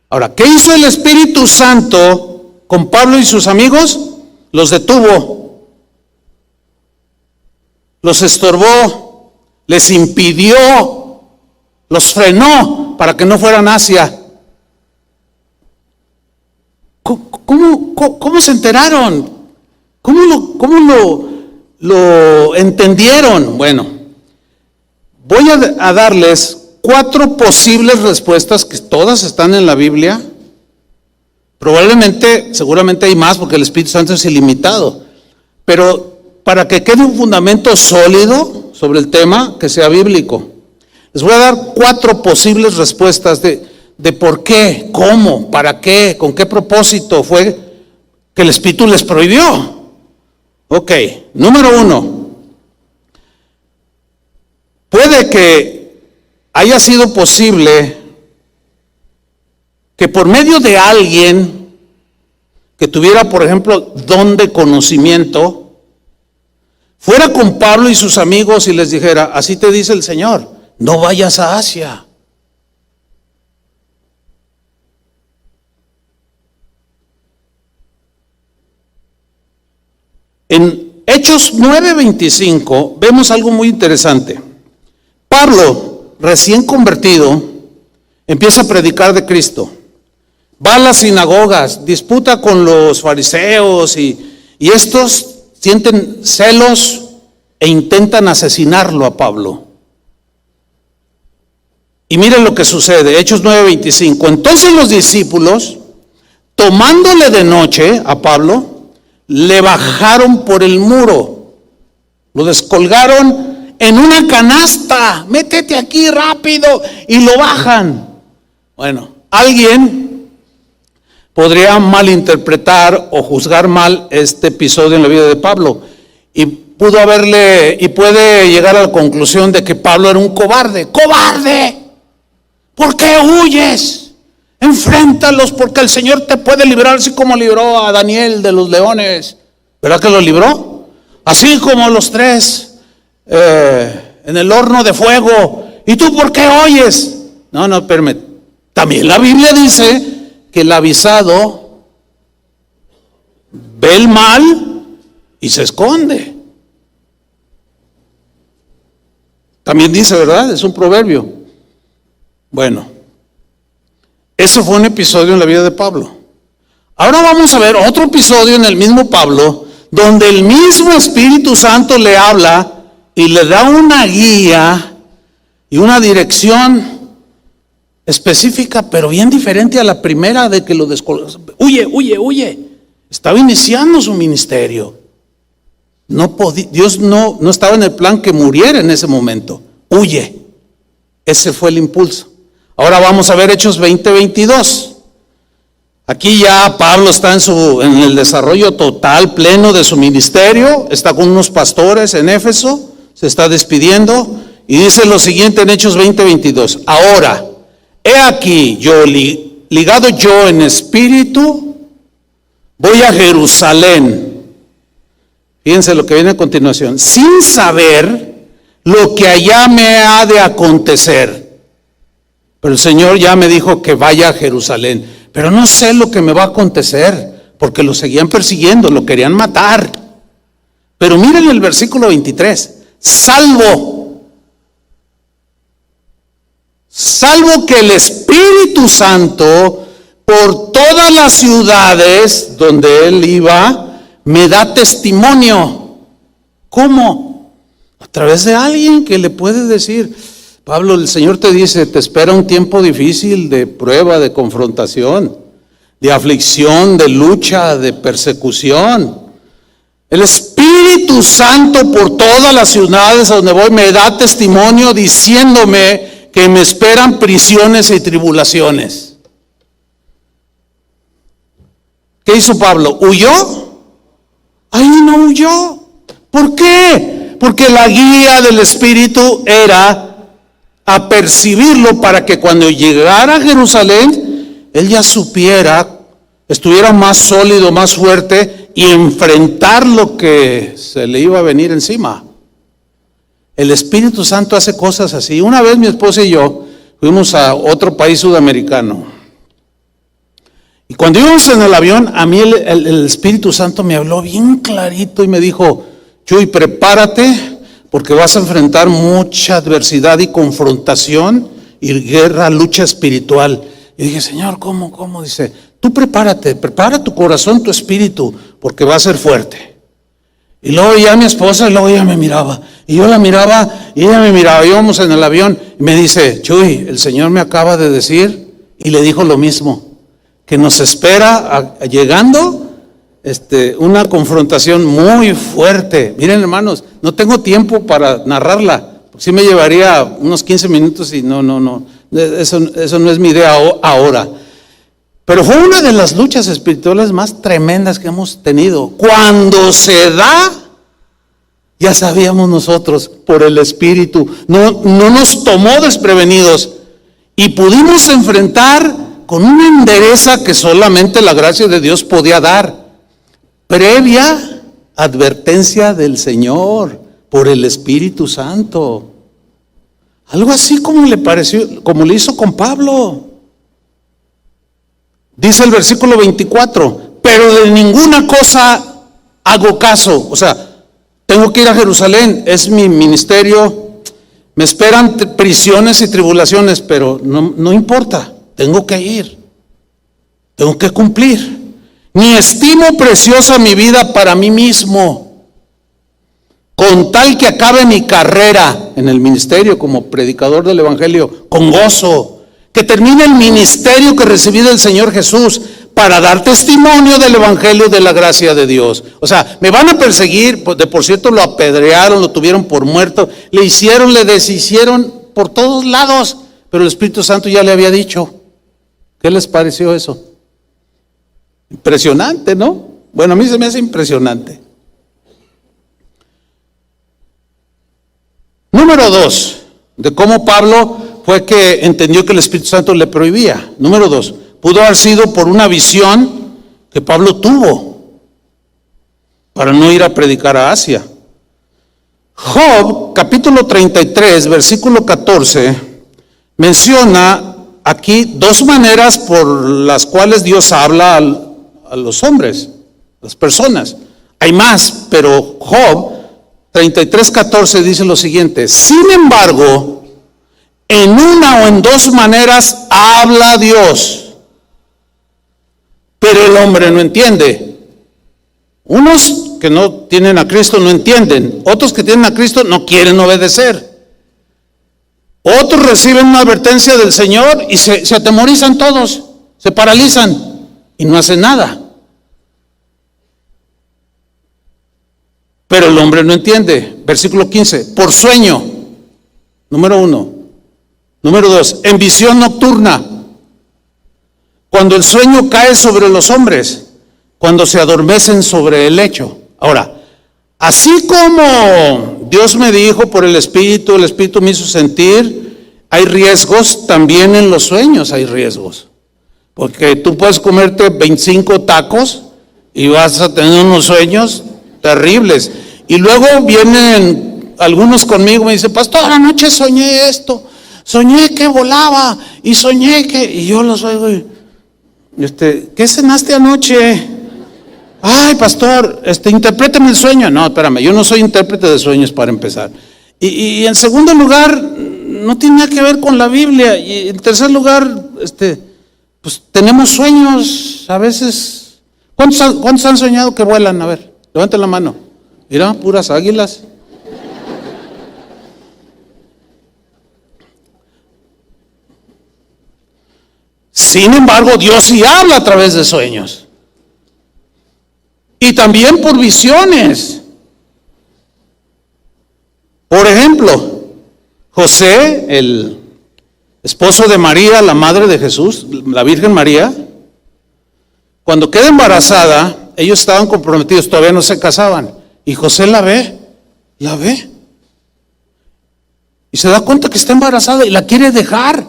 Ahora, ¿qué hizo el Espíritu Santo con Pablo y sus amigos? Los detuvo, los estorbó, les impidió, los frenó para que no fueran hacia. ¿Cómo se enteraron? ¿Cómo lo entendieron? Bueno, voy a darles 4 posibles respuestas que todas están en la Biblia. Seguramente hay más porque el Espíritu Santo es ilimitado. Pero para que quede un fundamento sólido sobre el tema, que sea bíblico, les voy a dar 4 posibles respuestas de por qué, cómo, para qué, con qué propósito fue que el Espíritu les prohibió. Ok, número 1. Puede que haya sido posible que por medio de alguien que tuviera, por ejemplo, don de conocimiento, fuera con Pablo y sus amigos y les dijera: así te dice el Señor, no vayas a Asia. En Hechos 9:25 vemos algo muy interesante. Pablo, recién convertido, empieza a predicar de Cristo. Va a las sinagogas, disputa con los fariseos y estos sienten celos e intentan asesinarlo a Pablo. Y miren lo que sucede, Hechos 9:25. Entonces los discípulos, tomándole de noche a Pablo, le bajaron por el muro, lo descolgaron en una canasta, métete aquí rápido, y lo bajan. Bueno, alguien podría malinterpretar o juzgar mal este episodio en la vida de Pablo y puede llegar a la conclusión de que Pablo era un cobarde. ¡Cobarde! ¿Por qué huyes? Enfréntalos, porque el Señor te puede librar, así como libró a Daniel de los leones. ¿Verdad que lo libró? Así como los 3 en el horno de fuego. ¿Y tú por qué oyes? No, espérame. También la Biblia dice que el avisado ve el mal y se esconde. También dice, ¿verdad? Es un proverbio. Bueno, ese fue un episodio en la vida de Pablo. Ahora vamos a ver otro episodio en el mismo Pablo, donde el mismo Espíritu Santo le habla y le da una guía y una dirección específica, pero bien diferente a la primera de que lo descolgó. Huye. Estaba iniciando su ministerio. Dios no estaba en el plan que muriera en ese momento. Huye. Ese fue el impulso. Ahora vamos a ver Hechos 20:22. Aquí ya Pablo está en el desarrollo total, pleno de su ministerio. Está con unos pastores en Éfeso. Se está despidiendo. Y dice lo siguiente en Hechos 20:22. Ahora, he aquí yo ligado yo en espíritu, voy a Jerusalén. Fíjense lo que viene a continuación. Sin saber lo que allá me ha de acontecer. Pero el Señor ya me dijo que vaya a Jerusalén. Pero no sé lo que me va a acontecer, porque lo seguían persiguiendo, lo querían matar. Pero miren el versículo 23. Salvo que el Espíritu Santo por todas las ciudades donde él iba, me da testimonio. ¿Cómo? A través de alguien que le puede decir, Pablo, el Señor te dice, te espera un tiempo difícil de prueba, de confrontación, de aflicción, de lucha, de persecución. El Espíritu Santo por todas las ciudades a donde voy me da testimonio diciéndome que me esperan prisiones y tribulaciones. ¿Qué hizo Pablo? ¿Huyó? Ahí no huyó. ¿Por qué? Porque la guía del Espíritu era a percibirlo para que cuando llegara a Jerusalén, él ya supiera, estuviera más sólido, más fuerte y enfrentar lo que se le iba a venir encima. El Espíritu Santo hace cosas así. Una vez mi esposa y yo fuimos a otro país sudamericano. Y cuando íbamos en el avión, a mí el Espíritu Santo me habló bien clarito y me dijo, Chuy, prepárate porque vas a enfrentar mucha adversidad y confrontación y guerra, lucha espiritual. Y dije, Señor, ¿cómo? Dice, tú prepárate, prepara tu corazón, tu espíritu, porque va a ser fuerte. Y luego ya mi esposa, y luego ella me miraba. Y yo la miraba, y ella me miraba. Íbamos en el avión, y me dice, Chuy, el Señor me acaba de decir, y le dijo lo mismo, que nos espera llegando una confrontación muy fuerte. Miren, hermanos, no tengo tiempo para narrarla. Sí me llevaría unos 15 minutos y no. Eso no es mi idea ahora. Pero fue una de las luchas espirituales más tremendas que hemos tenido. Cuando se da, ya sabíamos nosotros por el Espíritu. No nos tomó desprevenidos y pudimos enfrentar con una endereza que solamente la gracia de Dios podía dar. Previa advertencia del Señor por el Espíritu Santo. Algo así como le pareció, como le hizo con Pablo. Dice el versículo 24, pero de ninguna cosa hago caso. O sea, tengo que ir a Jerusalén, es mi ministerio, me esperan prisiones y tribulaciones, pero no importa, tengo que ir, tengo que cumplir. Ni estimo preciosa mi vida para mí mismo, con tal que acabe mi carrera en el ministerio como predicador del Evangelio, con gozo, que termine el ministerio que recibí del Señor Jesús, para dar testimonio del Evangelio de la gracia de Dios. O sea, me van a perseguir, por cierto lo apedrearon, lo tuvieron por muerto, le deshicieron por todos lados, pero el Espíritu Santo ya le había dicho. ¿Qué les pareció eso? Impresionante, ¿no? Bueno, a mí se me hace impresionante. Número 2, de cómo Pablo fue que entendió que el Espíritu Santo le prohibía. Número 2, pudo haber sido por una visión que Pablo tuvo para no ir a predicar a Asia. Job, capítulo 33, versículo 14, menciona aquí dos maneras por las cuales Dios habla a los hombres, las personas. Hay más, pero Job 33:14 dice lo siguiente: sin embargo, en una o en dos maneras habla Dios, pero el hombre no entiende. Unos que no tienen a Cristo no entienden, otros que tienen a Cristo no quieren obedecer. Otros reciben una advertencia del Señor y se atemorizan todos, se paralizan y no hacen nada. Pero el hombre no entiende. Versículo 15, por sueño, número 1. Número 2, en visión nocturna, cuando el sueño cae sobre los hombres, cuando se adormecen sobre el lecho. Ahora, así como Dios me dijo por el Espíritu me hizo sentir, hay riesgos, también en los sueños hay riesgos. Porque tú puedes comerte 25 tacos y vas a tener unos sueños terribles. Y luego vienen algunos conmigo y me dicen, pastor, anoche soñé esto, soñé que volaba y soñé que... Y yo los oigo y, ¿qué cenaste anoche? Ay, pastor, interprétame el sueño. No, espérame, yo no soy intérprete de sueños para empezar. Y en segundo lugar, no tiene nada que ver con la Biblia. Y en tercer lugar, pues tenemos sueños a veces. ¿Cuántos han soñado que vuelan? A ver, levanten la mano. Mira, puras águilas. Sin embargo, Dios sí habla a través de sueños. Y también por visiones. Por ejemplo, José, el esposo de María, la madre de Jesús, la Virgen María, cuando queda embarazada, ellos estaban comprometidos, todavía no se casaban. Y José la ve. Y se da cuenta que está embarazada y la quiere dejar.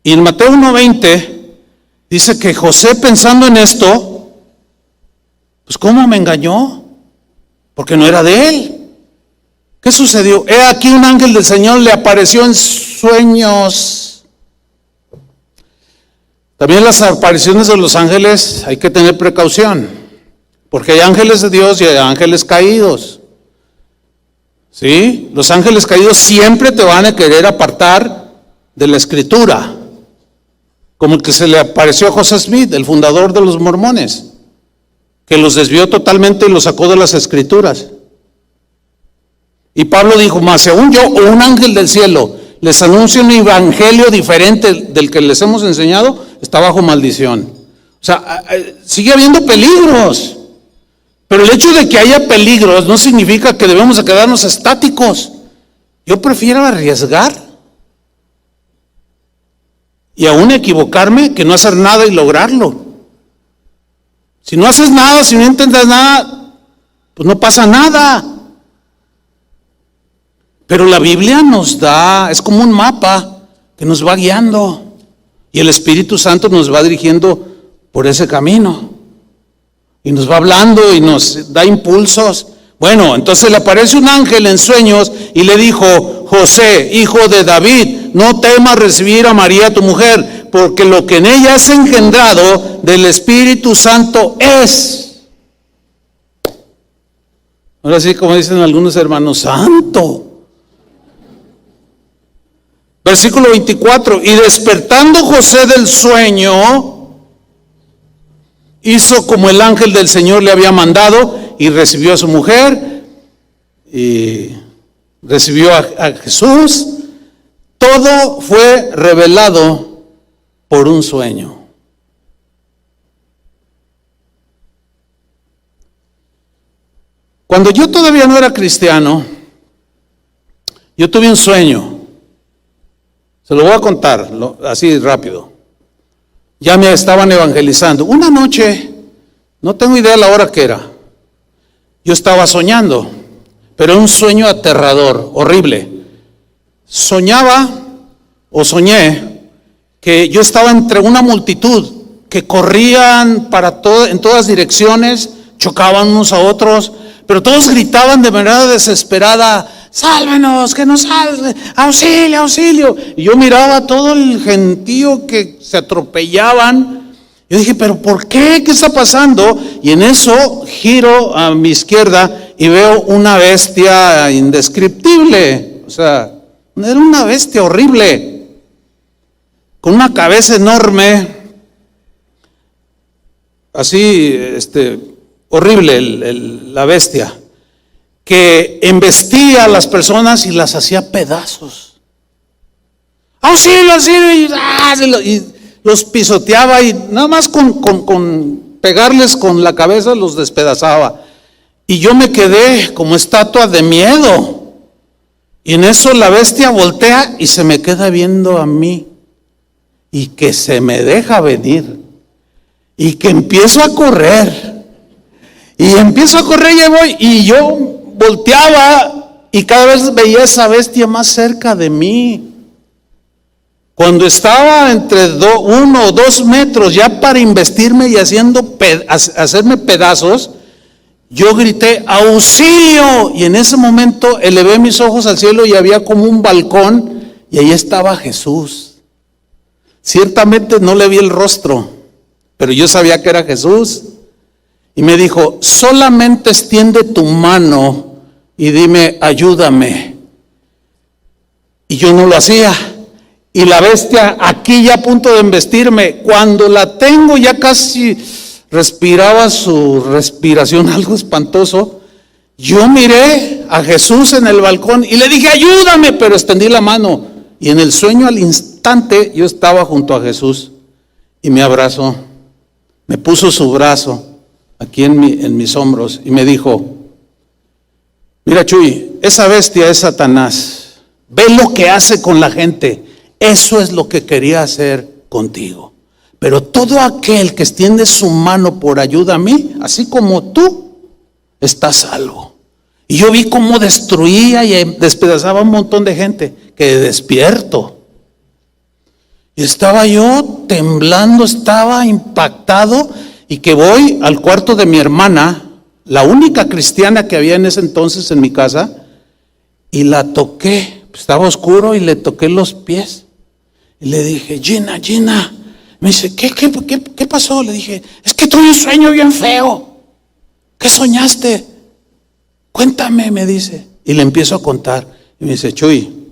Y en Mateo 1:20 dice que José, pensando en esto, pues ¿cómo me engañó? Porque no era de él. ¿Qué sucedió? He aquí un ángel del Señor le apareció en sueños. También las apariciones de los ángeles hay que tener precaución, porque hay ángeles de Dios y hay ángeles caídos. ¿Sí? Los ángeles caídos siempre te van a querer apartar de la Escritura, como el que se le apareció a José Smith, el fundador de los mormones, que los desvió totalmente y los sacó de las Escrituras. Y Pablo dijo, más si aún yo o un ángel del cielo les anuncia un evangelio diferente del que les hemos enseñado, está bajo maldición. O sea, sigue habiendo peligros, pero el hecho de que haya peligros no significa que debemos de quedarnos estáticos. Yo prefiero arriesgar y aún equivocarme que no hacer nada y lograrlo. Si no haces nada, si no intentas nada, pues no pasa nada. Pero la Biblia nos da, es como un mapa que nos va guiando y el Espíritu Santo nos va dirigiendo por ese camino y nos va hablando y nos da impulsos. Bueno, entonces le aparece un ángel en sueños y le dijo, José, hijo de David, no temas recibir a María tu mujer, porque lo que en ella es engendrado del Espíritu Santo es. Ahora sí, como dicen algunos hermanos, santo. Versículo 24, y despertando José del sueño, hizo como el ángel del Señor le había mandado y recibió a su mujer y recibió a Jesús. Todo fue revelado por un sueño. Cuando yo todavía no era cristiano, yo tuve un sueño. Se lo voy a contar así rápido. Ya me estaban evangelizando. Una noche, no tengo idea de la hora que era, yo estaba soñando, pero era un sueño aterrador, horrible. Soñaba o soñé que yo estaba entre una multitud que corrían en todas direcciones, chocaban unos a otros, pero todos gritaban de manera desesperada, sálvenos, que nos salve, auxilio, auxilio. Y yo miraba todo el gentío que se atropellaban Yo dije, ¿pero por qué? ¿Qué está pasando? Y en eso giro a mi izquierda y veo una bestia indescriptible. O sea, era una bestia horrible, con una cabeza enorme, así, horrible la bestia, que embestía a las personas y las hacía pedazos. ¡Auxilio, auxilio! Y los pisoteaba y nada más con pegarles con la cabeza los despedazaba. Y yo me quedé como estatua de miedo. Y en eso la bestia voltea y se me queda viendo a mí. Y que se me deja venir. Y que empiezo a correr. Y empiezo a correr y voy. Y yo volteaba y cada vez veía esa bestia más cerca de mí. Cuando estaba entre 1 o 2 metros ya para investirme y hacerme pedazos, yo grité, ¡auxilio! Y en ese momento elevé mis ojos al cielo y había como un balcón y ahí estaba Jesús. Ciertamente no le vi el rostro, pero yo sabía que era Jesús. Y me dijo, solamente extiende tu mano y dime, ayúdame. Y yo no lo hacía. Y la bestia aquí ya a punto de embestirme, cuando la tengo ya casi respiraba su respiración, algo espantoso. Yo miré a Jesús en el balcón y le dije, ayúdame, pero extendí la mano. Y en el sueño al instante yo estaba junto a Jesús y me abrazó. Me puso su brazo aquí en mis hombros y me dijo, mira Chuy, esa bestia es Satanás. Ve lo que hace con la gente. Eso es lo que quería hacer contigo. Pero todo aquel que extiende su mano por ayuda a mí, así como tú, está salvo. Y yo vi cómo destruía y despedazaba a un montón de gente. Quedé despierto. Y estaba yo temblando, estaba impactado. Y que voy al cuarto de mi hermana, la única cristiana que había en ese entonces en mi casa, y la toqué. Estaba oscuro y le toqué los pies. Y le dije, Gina. Me dice, ¿qué pasó? Le dije, es que tuve un sueño bien feo. ¿Qué soñaste? Cuéntame, me dice. Y le empiezo a contar. Y me dice, Chuy,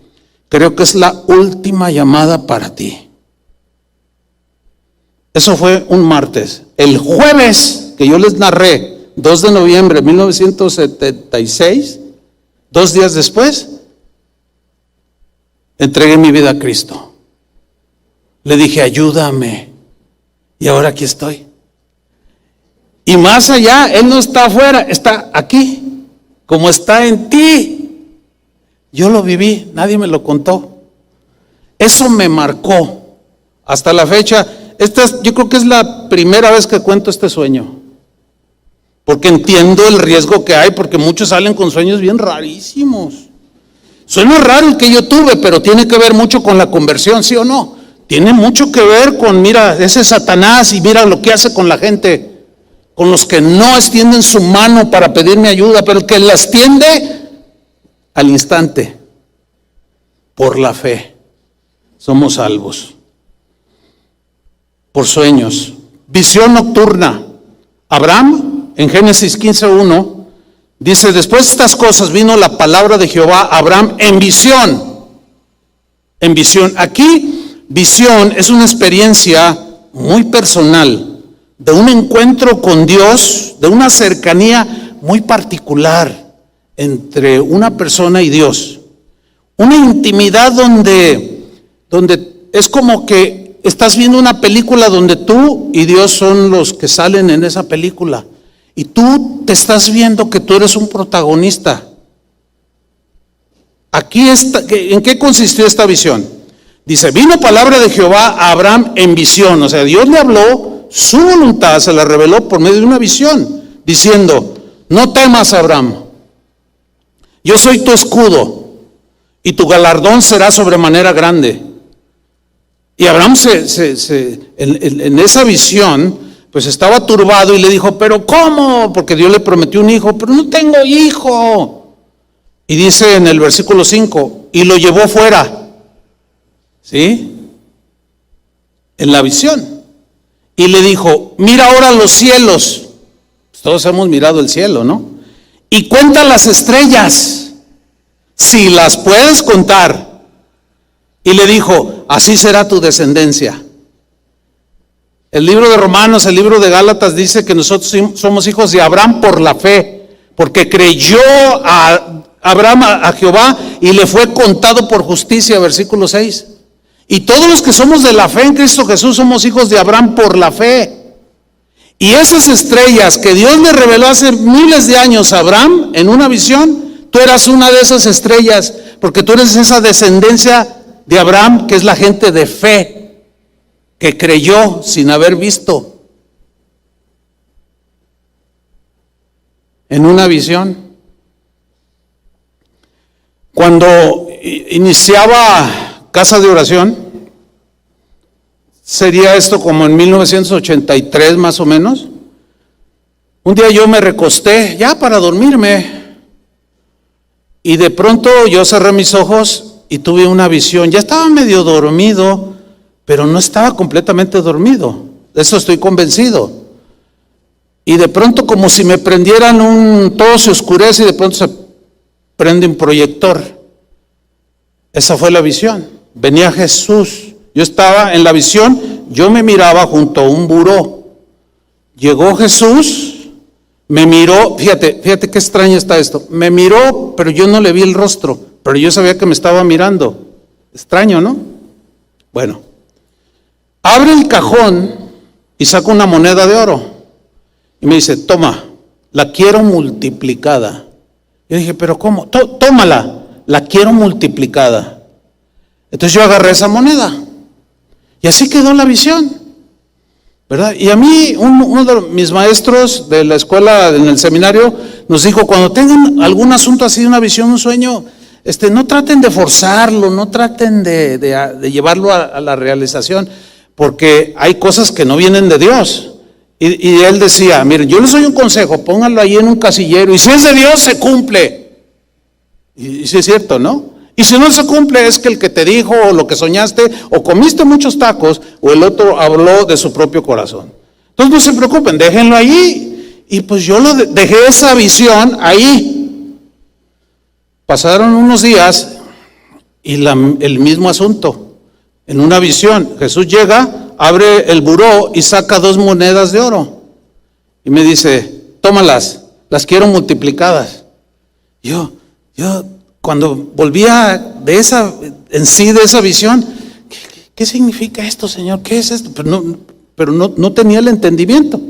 creo que es la última llamada para ti. Eso fue un martes. El jueves que yo les narré, 2 de noviembre de 1976, 2 días después, entregué mi vida a Cristo. Le dije, ayúdame. Y ahora aquí estoy. Y más allá, Él no está afuera, está aquí, como está en ti. Yo lo viví, nadie me lo contó. Eso me marcó hasta la fecha. Yo creo que es la primera vez que cuento este sueño. Porque entiendo el riesgo que hay, porque muchos salen con sueños bien rarísimos. Suena raro el que yo tuve, pero tiene que ver mucho con la conversión, ¿sí o no? Tiene mucho que ver con, mira, ese Satanás y mira lo que hace con la gente, con los que no extienden su mano para pedirme ayuda, pero el que la extiende al instante, por la fe, somos salvos. Por sueños. Visión nocturna. Abraham, en Génesis 15:1, dice, después de estas cosas vino la palabra de Jehová a Abraham en visión. En visión. Aquí, visión es una experiencia muy personal, de un encuentro con Dios, de una cercanía muy particular entre una persona y Dios. Una intimidad donde es como que estás viendo una película donde tú y Dios son los que salen en esa película. Y tú te estás viendo que tú eres un protagonista. Aquí está, ¿en qué consistió esta visión? Dice, vino palabra de Jehová a Abraham en visión. O sea, Dios le habló, su voluntad se la reveló por medio de una visión, diciendo, no temas, Abraham, yo soy tu escudo y tu galardón será sobremanera grande. Y Abraham en esa visión, pues estaba turbado y le dijo, pero ¿cómo? Porque Dios le prometió un hijo, pero no tengo hijo. Y dice en el versículo 5, y lo llevó fuera, ¿sí? En la visión. y le dijo, mira ahora los cielos. Pues todos hemos mirado el cielo, ¿no? Y cuenta las estrellas, si las puedes contar. Y le dijo, así será tu descendencia. El libro de Romanos, el libro de Gálatas dice que nosotros somos hijos de Abraham por la fe, porque creyó a Abraham a Jehová y le fue contado por justicia, versículo 6. Y todos los que somos de la fe en Cristo Jesús somos hijos de Abraham por la fe. Y esas estrellas que Dios le reveló hace miles de años a Abraham en una visión, tú eras una de esas estrellas, porque tú eres esa descendencia de Abraham, que es la gente de fe, que creyó sin haber visto, en una visión. Cuando iniciaba Casa de Oración, sería esto como en 1983 más o menos, un día yo me recosté ya para dormirme y de pronto yo cerré mis ojos y tuve una visión. Ya estaba medio dormido, pero no estaba completamente dormido, de eso estoy convencido. Y de pronto como si me prendieran todo se oscurece y de pronto se prende un proyector. Esa fue la visión. Venía Jesús. Yo estaba en la visión, yo me miraba junto a un buró. Llegó Jesús, me miró, fíjate qué extraño está esto. Me miró, pero yo no le vi el rostro, pero yo sabía que me estaba mirando. Extraño, ¿no? Bueno, abre el cajón y saca una moneda de oro. Y me dice, toma, la quiero multiplicada. Yo dije, pero ¿cómo? Tómala, la quiero multiplicada. Entonces yo agarré esa moneda. Y así quedó la visión, ¿verdad? Y a mí, uno de mis maestros de la escuela, en el seminario, nos dijo, cuando tengan algún asunto así, una visión, un sueño, no traten de forzarlo, no traten de llevarlo a la realización, porque hay cosas que no vienen de Dios. Y él decía, miren, yo les doy un consejo, pónganlo ahí en un casillero, y si es de Dios, se cumple. Y sí es cierto, ¿no? Y si no se cumple, es que el que te dijo, o lo que soñaste, o comiste muchos tacos, o el otro habló de su propio corazón. Entonces no se preocupen, déjenlo ahí. Y pues yo dejé esa visión ahí. Pasaron unos días, y el mismo asunto. En una visión, Jesús llega, abre el buró y saca 2 monedas de oro. Y me dice, tómalas, las quiero multiplicadas. Yo cuando volvía de esa visión, ¿qué significa esto, Señor? ¿Qué es esto? Pero no tenía el entendimiento.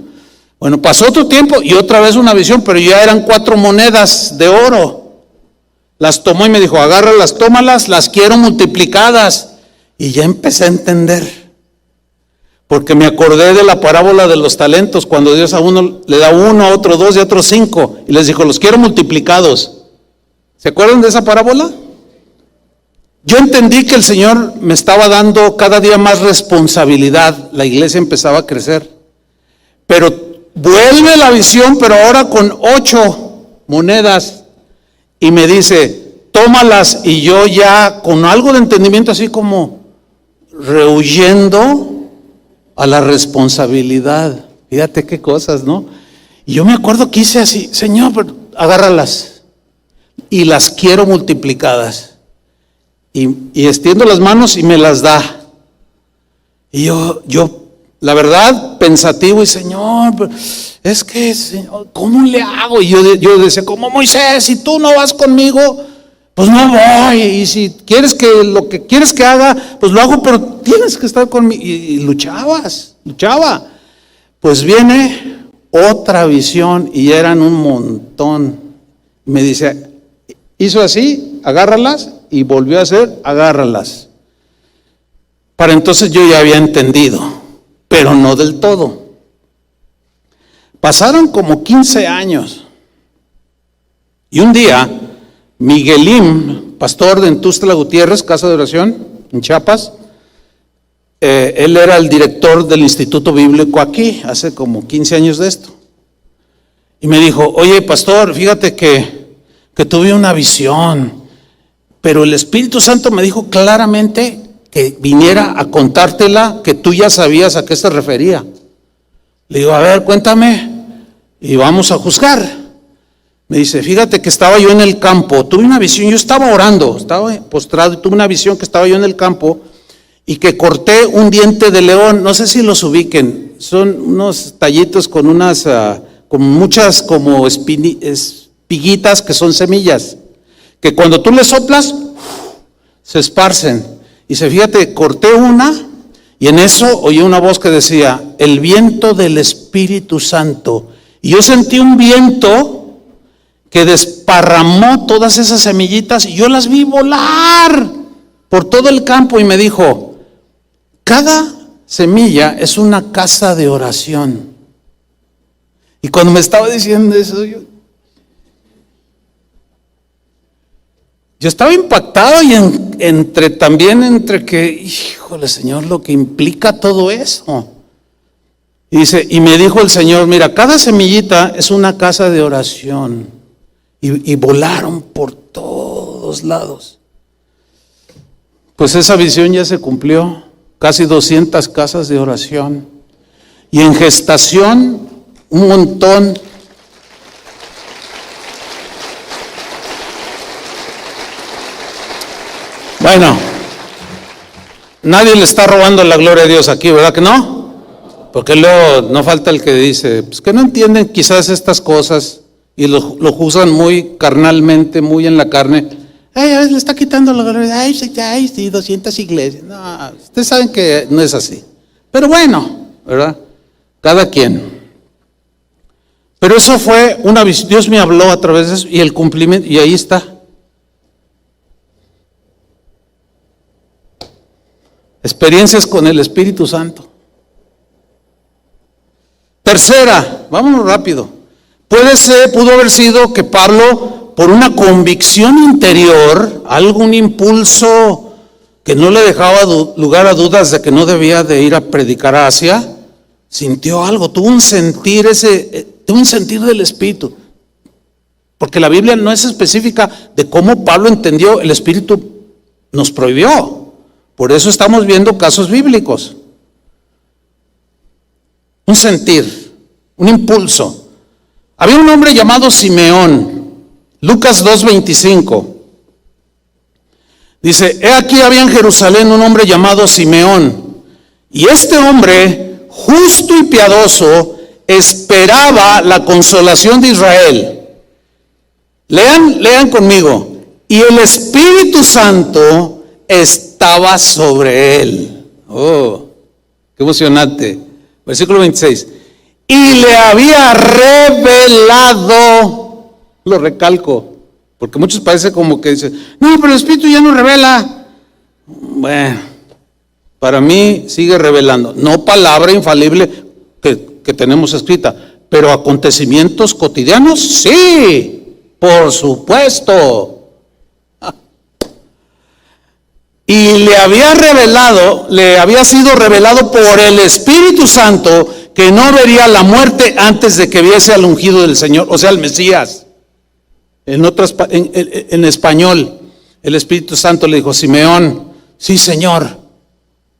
Bueno, pasó otro tiempo y otra vez una visión, pero ya eran 4 monedas de oro. Las tomó y me dijo, agárralas, tómalas, las quiero multiplicadas. Y ya empecé a entender. Porque me acordé de la parábola de los talentos, cuando Dios a uno le da 1, a otro 2 y a otro 5. Y les dijo, los quiero multiplicados. ¿Se acuerdan de esa parábola? Yo entendí que el Señor me estaba dando cada día más responsabilidad. La iglesia empezaba a crecer. Pero vuelve la visión, pero ahora con 8 monedas. Y me dice, tómalas. Y yo ya con algo de entendimiento, así como rehuyendo a la responsabilidad. Fíjate qué cosas, ¿no? Y yo me acuerdo que hice así, Señor, agárralas. Y las quiero multiplicadas. Y extiendo las manos y me las da. Y yo, la verdad, pensativo, y Señor, es que, Señor, ¿cómo le hago? Y yo decía, como Moisés, si tú no vas conmigo, pues no voy. Y si quieres lo que quieres que haga, pues lo hago, pero tienes que estar conmigo. Y luchaba. Pues viene otra visión y eran un montón. Me dice, hizo así, agárralas, y volvió a hacer, agárralas. Para entonces yo ya había entendido, pero no del todo. Pasaron como 15 años. Y un día, Miguelín, pastor de Tuxtla Gutiérrez, Casa de Oración, en Chiapas, él era el director del Instituto Bíblico aquí, hace como 15 años de esto. Y me dijo, oye, pastor, fíjate que tuve una visión, pero el Espíritu Santo me dijo claramente que viniera a contártela, que tú ya sabías a qué se refería. Le digo, a ver, cuéntame, y vamos a juzgar. Me dice, fíjate que estaba yo en el campo, tuve una visión, yo estaba orando, estaba postrado y tuve una visión que estaba yo en el campo y que corté un diente de león, no sé si los ubiquen, son unos tallitos con unas, con muchas como espiguitas que son semillas, que cuando tú le soplas, se esparcen. Y se fíjate, corté una y en eso oí una voz que decía, el viento del Espíritu Santo. Y yo sentí un viento que desparramó todas esas semillitas y yo las vi volar por todo el campo y me dijo, cada semilla es una casa de oración. Y cuando me estaba diciendo eso, yo estaba impactado y también entre que, híjole Señor, lo que implica todo eso. Y dice, y me dijo el Señor, mira, cada semillita es una casa de oración. Y volaron por todos lados. Pues esa visión ya se cumplió. Casi 200 casas de oración. Y en gestación, un montón. Bueno, nadie le está robando la gloria a Dios aquí, ¿verdad que no? Porque luego no falta el que dice, pues que no entienden quizás estas cosas. Y lo juzgan muy carnalmente, muy en la carne. Ay, le está quitando la gloria. Ay, sí, 200 iglesias. No, ustedes saben que no es así. Pero bueno, ¿verdad? Cada quien. Pero eso fue una visión. Dios me habló a través de eso y el cumplimiento, y ahí está. Experiencias con el Espíritu Santo. Tercera, vámonos rápido. Pudo haber sido que Pablo, por una convicción interior, algún impulso que no le dejaba lugar a dudas de que no debía de ir a predicar a Asia, sintió algo, tuvo un sentir del Espíritu. Porque la Biblia no es específica de cómo Pablo entendió, el Espíritu nos prohibió. Por eso estamos viendo casos bíblicos. Un sentir, un impulso. Había un hombre llamado Simeón, Lucas 2:25. Dice, he aquí había en Jerusalén un hombre llamado Simeón, y este hombre, justo y piadoso, esperaba la consolación de Israel. Lean conmigo. Y el Espíritu Santo estaba sobre él. Oh, qué emocionante. Versículo 26. Y le había revelado, lo recalco, porque muchos parece como que dicen, no, pero el Espíritu ya no revela. Bueno, para mí sigue revelando, no palabra infalible que tenemos escrita, pero acontecimientos cotidianos, sí, por supuesto. Y le había sido revelado por el Espíritu Santo que no vería la muerte antes de que viese al ungido del Señor, o sea, el Mesías. En español, el Espíritu Santo le dijo, Simeón, sí Señor,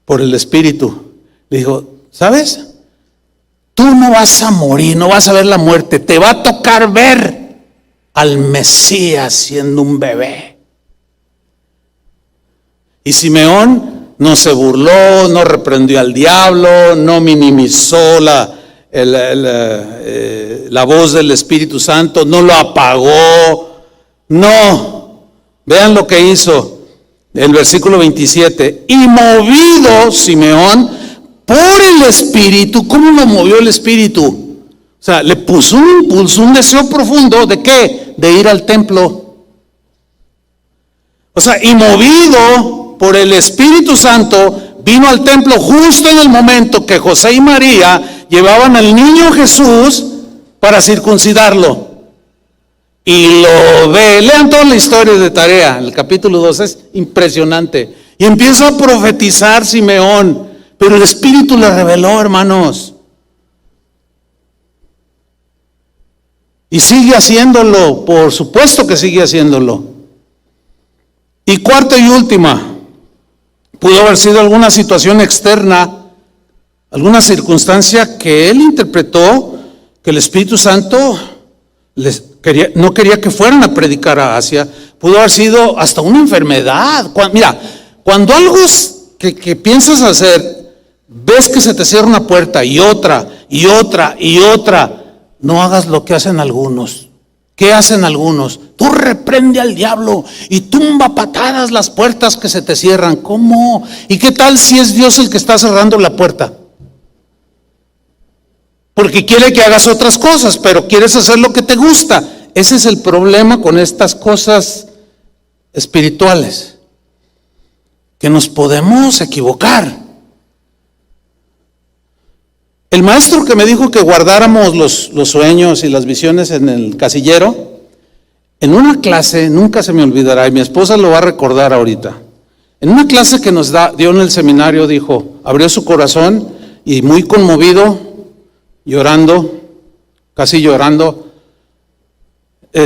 por el Espíritu. Le dijo, ¿sabes? Tú no vas a morir, no vas a ver la muerte, te va a tocar ver al Mesías siendo un bebé. Y Simeón no se burló, no reprendió al diablo, no minimizó la voz del Espíritu Santo, no lo apagó, no. Vean lo que hizo el versículo 27. Y movido Simeón por el Espíritu, ¿cómo lo movió el Espíritu? O sea, le puso un impulso, un deseo profundo, ¿de qué? De ir al templo. O sea, y movido por el Espíritu Santo, vino al templo justo en el momento que José y María llevaban al niño Jesús para circuncidarlo. Y lo ve, lean toda la historia de tarea, el capítulo 2 es impresionante. Y empieza a profetizar Simeón, pero el Espíritu le reveló, hermanos. Y sigue haciéndolo, por supuesto que sigue haciéndolo. Y cuarta y última, pudo haber sido alguna situación externa alguna circunstancia que él interpretó que el Espíritu Santo no quería que fueran a predicar a Asia. Pudo haber sido hasta una enfermedad. Mira, cuando algo que piensas hacer, ves que se te cierra una puerta y otra, y otra, y otra, no hagas lo que hacen algunos. ¿Qué hacen algunos? Tú reprende al diablo y tumba patadas las puertas que se te cierran. ¿Cómo? ¿Y qué tal si es Dios el que está cerrando la puerta? Porque quiere que hagas otras cosas, pero quieres hacer lo que te gusta. Ese es el problema con estas cosas espirituales, que nos podemos equivocar. El maestro que me dijo que guardáramos los sueños y las visiones en el casillero, en una clase, nunca se me olvidará, y mi esposa lo va a recordar ahorita, en una clase que nos dio en el seminario, dijo, abrió su corazón y muy conmovido, llorando, casi llorando,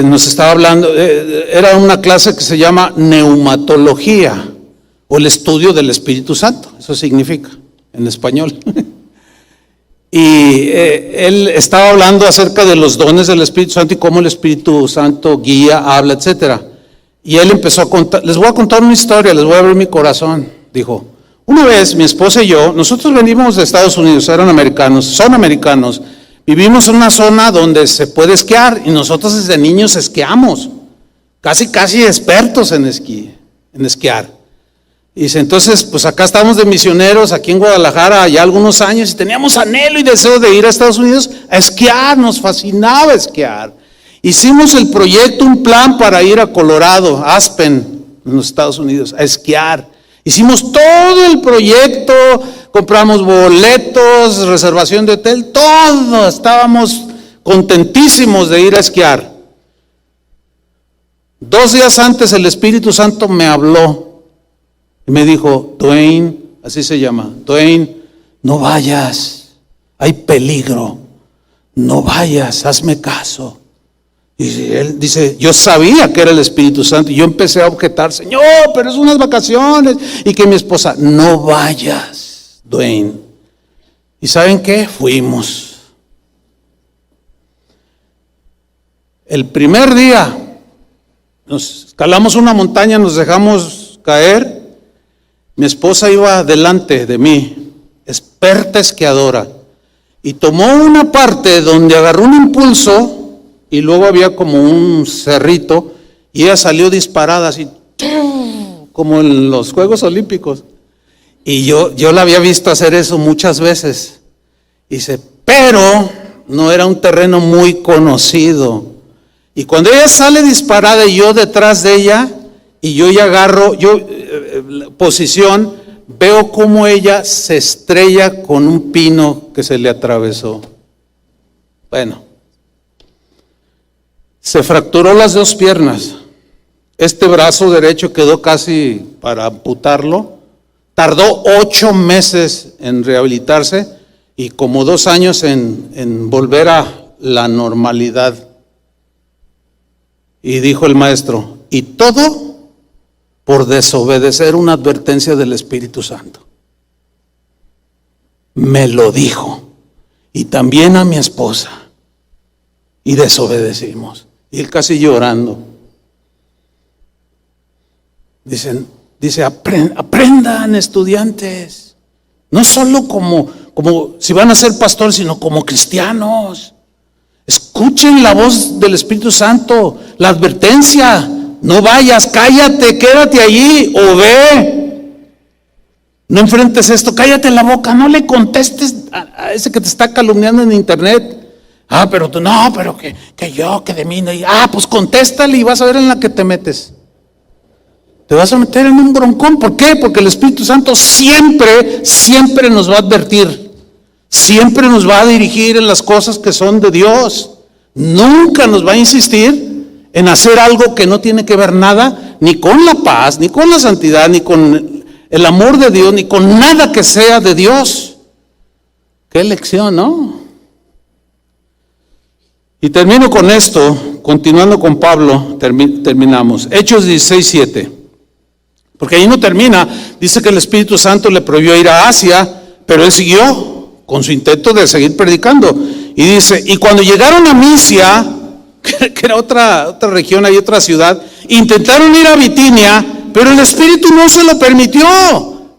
nos estaba hablando, era una clase que se llama neumatología, o el estudio del Espíritu Santo, eso significa en español. Y él estaba hablando acerca de los dones del Espíritu Santo y cómo el Espíritu Santo guía, habla, etcétera. Y él empezó a contar, les voy a contar una historia, les voy a abrir mi corazón. Dijo, una vez mi esposa y yo, nosotros venimos de Estados Unidos, son americanos, vivimos en una zona donde se puede esquiar y nosotros desde niños esquiamos, casi expertos en esquiar. Y dice, entonces, pues acá estamos de misioneros, aquí en Guadalajara, ya algunos años, y teníamos anhelo y deseo de ir a Estados Unidos a esquiar, nos fascinaba esquiar. Hicimos el proyecto, un plan para ir a Colorado, Aspen, en los Estados Unidos, a esquiar. Hicimos todo el proyecto, compramos boletos, reservación de hotel, todo, estábamos contentísimos de ir a esquiar. 2 días antes el Espíritu Santo me habló. Y me dijo, Dwayne, así se llama, Dwayne, no vayas, hay peligro, no vayas, hazme caso. Y él dice, yo sabía que era el Espíritu Santo, y yo empecé a objetar, Señor, pero es unas vacaciones, y que mi esposa, no vayas, Dwayne. ¿Y saben qué? Fuimos. El primer día, nos escalamos una montaña, nos dejamos caer. Mi esposa iba delante de mí, experta esquiadora, y tomó una parte donde agarró un impulso y luego había como un cerrito y ella salió disparada así, como en los Juegos Olímpicos. Y yo la había visto hacer eso muchas veces. Dice, pero no era un terreno muy conocido. Y cuando ella sale disparada y yo detrás de ella, y yo ya agarro, posición, veo cómo ella se estrella con un pino que se le atravesó. Bueno, se fracturó las 2 piernas. Este brazo derecho quedó casi para amputarlo. Tardó 8 meses en rehabilitarse y como 2 años en volver a la normalidad. Y dijo el maestro, y todo por desobedecer una advertencia del Espíritu Santo. Me lo dijo, y también a mi esposa, y desobedecimos. Y él casi llorando. Dice, aprendan estudiantes, no solo como si van a ser pastores, sino como cristianos. Escuchen la voz del Espíritu Santo, la advertencia. No vayas, cállate, quédate allí o ve. No enfrentes esto, cállate la boca, no le contestes a ese que te está calumniando en internet. Pero tú, no, pero que yo, que de mí no. Pues contéstale y vas a ver en la que te metes. Te vas a meter en un broncón. ¿Por qué? Porque el Espíritu Santo siempre nos va a advertir. Siempre nos va a dirigir en las cosas que son de Dios. Nunca nos va a insistir en hacer algo que no tiene que ver nada, ni con la paz, ni con la santidad, ni con el amor de Dios, ni con nada que sea de Dios. Qué lección, ¿no? Y termino con esto, continuando con Pablo, terminamos. Hechos 16:7. Porque ahí no termina, dice que el Espíritu Santo le prohibió ir a Asia, pero él siguió con su intento de seguir predicando. Y dice, y cuando llegaron a Misia, que era otra región, hay otra ciudad, intentaron ir a Bitinia, pero el Espíritu no se lo permitió.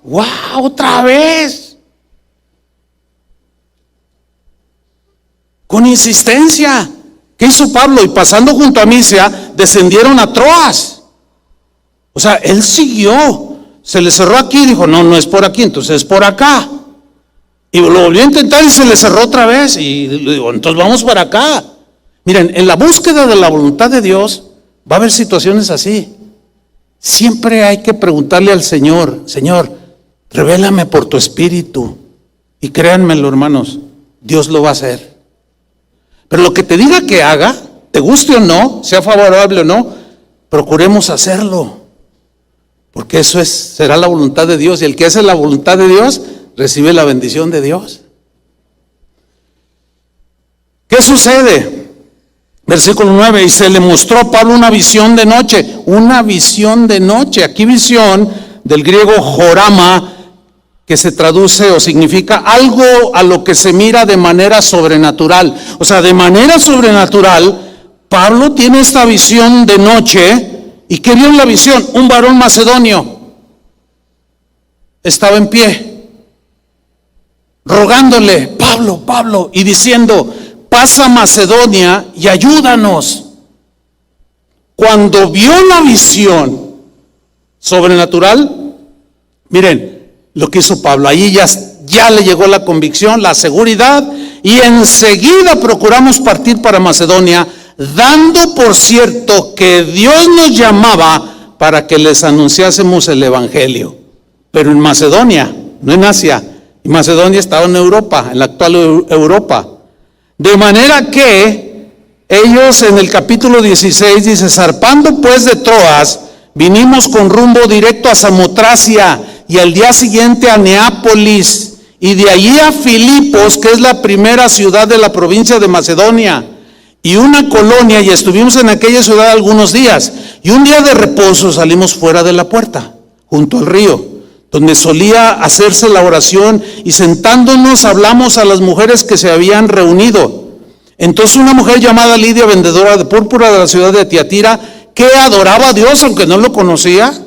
¡Wow! Otra vez. Con insistencia. ¿Qué hizo Pablo? Y pasando junto a Misia, descendieron a Troas. O sea, él siguió. Se le cerró aquí y dijo, no es por aquí, entonces es por acá. Y lo volvió a intentar y se le cerró otra vez. Y le digo, entonces vamos para acá. Miren, en la búsqueda de la voluntad de Dios va a haber situaciones así. Siempre hay que preguntarle al Señor, Señor, revélame por tu Espíritu. Y créanmelo, hermanos, Dios lo va a hacer. Pero lo que te diga que haga, te guste o no, sea favorable o no, procuremos hacerlo. Porque eso será la voluntad de Dios. Y el que hace la voluntad de Dios, recibe la bendición de Dios. ¿Qué sucede? Versículo 9, y se le mostró a Pablo una visión de noche. Una visión de noche. Aquí visión del griego jorama, que se traduce o significa algo a lo que se mira de manera sobrenatural. O sea, de manera sobrenatural, Pablo tiene esta visión de noche. ¿Y qué vio en la visión? Un varón macedonio estaba en pie, rogándole, Pablo, y diciendo, pasa a Macedonia y ayúdanos. Cuando vio la visión sobrenatural, miren lo que hizo Pablo, ahí ya le llegó la convicción, la seguridad, y enseguida procuramos partir para Macedonia, dando por cierto que Dios nos llamaba para que les anunciásemos el Evangelio. Pero en Macedonia, no en Asia. Y Macedonia estaba en Europa, en la actual Europa. De manera que ellos en el capítulo 16 dice, zarpando pues de Troas, vinimos con rumbo directo a Samotracia y al día siguiente a Neápolis y de allí a Filipos, que es la primera ciudad de la provincia de Macedonia, y una colonia, y estuvimos en aquella ciudad algunos días. Y un día de reposo salimos fuera de la puerta, junto al río, donde solía hacerse la oración, y sentándonos hablamos a las mujeres que se habían reunido. Entonces una mujer llamada Lidia, vendedora de púrpura de la ciudad de Tiatira, que adoraba a Dios aunque no lo conocía,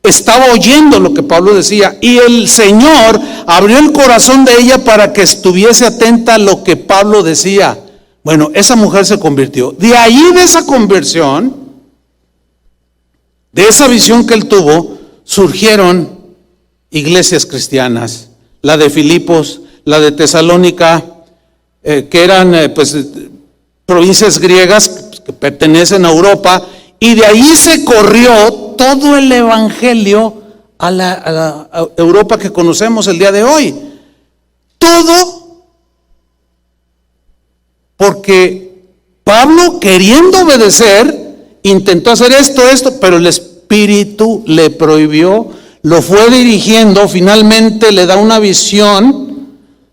estaba oyendo lo que Pablo decía, y el Señor abrió el corazón de ella para que estuviese atenta a lo que Pablo decía. Bueno, esa mujer se convirtió. De ahí, de esa conversión, de esa visión que él tuvo, surgieron iglesias cristianas, la de Filipos, la de Tesalónica, que eran provincias griegas que pertenecen a Europa, y de ahí se corrió todo el evangelio a la Europa que conocemos el día de hoy. Todo porque Pablo, queriendo obedecer, intentó hacer esto, pero el Espíritu le prohibió, lo fue dirigiendo, finalmente le da una visión,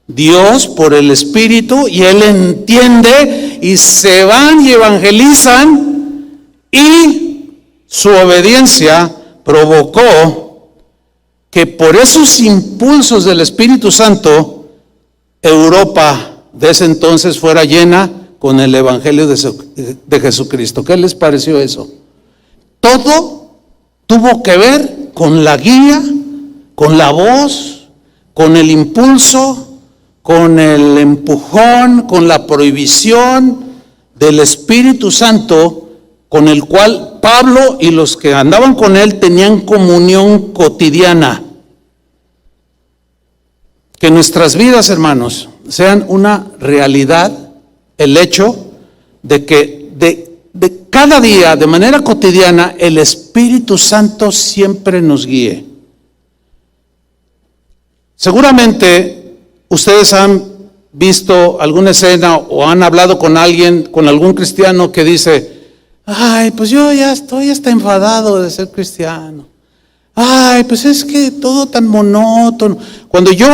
Dios por el Espíritu, y él entiende, y se van y evangelizan, y su obediencia provocó que por esos impulsos del Espíritu Santo, Europa de ese entonces fuera llena con el Evangelio de Jesucristo. ¿Qué les pareció eso? Todo tuvo que ver con la guía, con la voz, con el impulso, con el empujón, con la prohibición del Espíritu Santo, con el cual Pablo y los que andaban con él tenían comunión cotidiana. Que nuestras vidas, hermanos, sean una realidad, el hecho de que de cada día, de manera cotidiana, el Espíritu Santo siempre nos guíe. Seguramente ustedes han visto alguna escena o han hablado con alguien, con algún cristiano que dice, ay, pues yo ya estoy hasta enfadado de ser cristiano. Ay, pues es que todo tan monótono. Cuando yo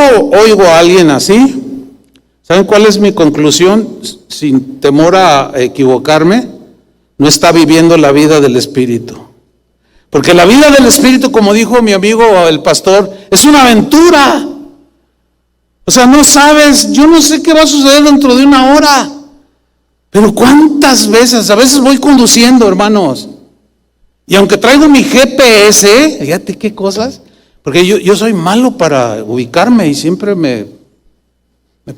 oigo a alguien así, ¿saben cuál es mi conclusión? Sin temor a equivocarme, no está viviendo la vida del Espíritu. Porque la vida del Espíritu, como dijo mi amigo el pastor, es una aventura. O sea, no sabes, yo no sé qué va a suceder dentro de una hora. Pero cuántas veces, a veces voy conduciendo, hermanos. Y aunque traigo mi GPS, fíjate qué cosas, porque yo soy malo para ubicarme y siempre me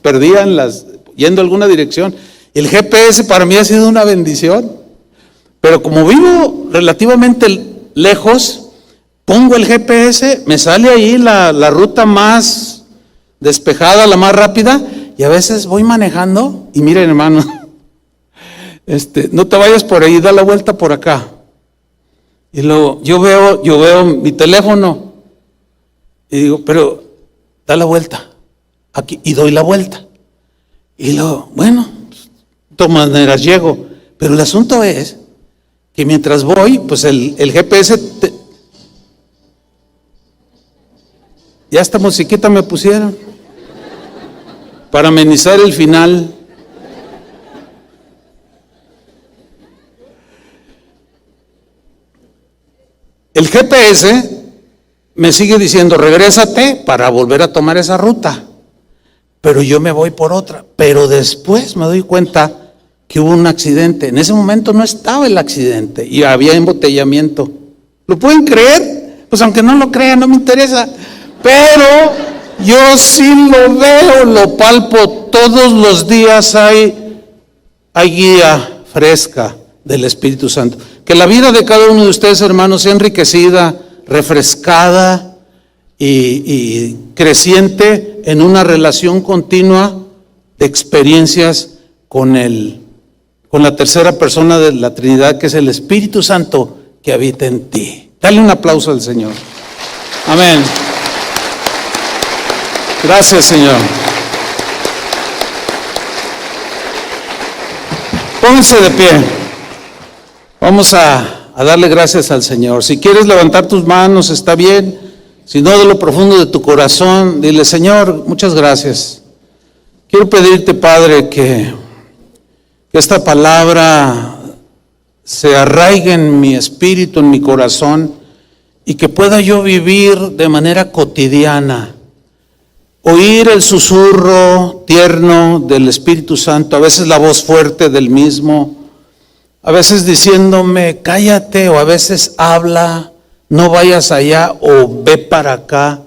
perdía yendo a alguna dirección. El GPS para mí ha sido una bendición. Pero como vivo relativamente lejos, pongo el GPS, me sale ahí la ruta más despejada, la más rápida, y a veces voy manejando, y miren, hermano, no te vayas por ahí, da la vuelta por acá. Y luego yo veo mi teléfono, y digo, pero da la vuelta aquí, y doy la vuelta. Y luego, bueno, de todas maneras llego. Pero el asunto es que mientras voy, pues el GPS, ya esta musiquita me pusieron para amenizar el final. El GPS me sigue diciendo, regrésate para volver a tomar esa ruta. Pero yo me voy por otra. Pero después me doy cuenta que hubo un accidente. En ese momento no estaba el accidente y había embotellamiento. ¿Lo pueden creer? Pues aunque no lo crean, no me interesa. Pero yo sí lo veo, lo palpo. Todos los días hay guía fresca del Espíritu Santo. Que la vida de cada uno de ustedes, hermanos, sea enriquecida, refrescada y creciente en una relación continua de experiencias con la tercera persona de la Trinidad, que es el Espíritu Santo que habita en ti. Dale un aplauso al Señor. Amén. Gracias, Señor. Pónganse de pie. Vamos a darle gracias al Señor. Si quieres levantar tus manos, está bien. Si no, de lo profundo de tu corazón, dile, Señor, muchas gracias. Quiero pedirte, Padre, que esta palabra se arraigue en mi espíritu, en mi corazón, y que pueda yo vivir de manera cotidiana. Oír el susurro tierno del Espíritu Santo, a veces la voz fuerte del mismo, a veces diciéndome, cállate, o a veces habla, no vayas allá o ve para acá.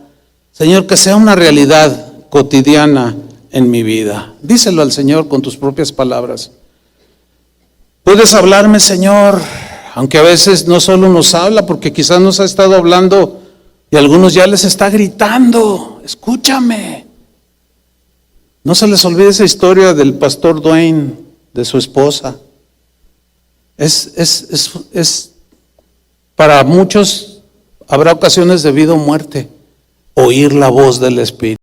Señor, que sea una realidad cotidiana en mi vida. Díselo al Señor con tus propias palabras. Puedes hablarme, Señor, aunque a veces no solo nos habla, porque quizás nos ha estado hablando y a algunos ya les está gritando, escúchame. No se les olvide esa historia del pastor Dwayne, de su esposa. Para muchos habrá ocasiones de vida o muerte, oír la voz del Espíritu.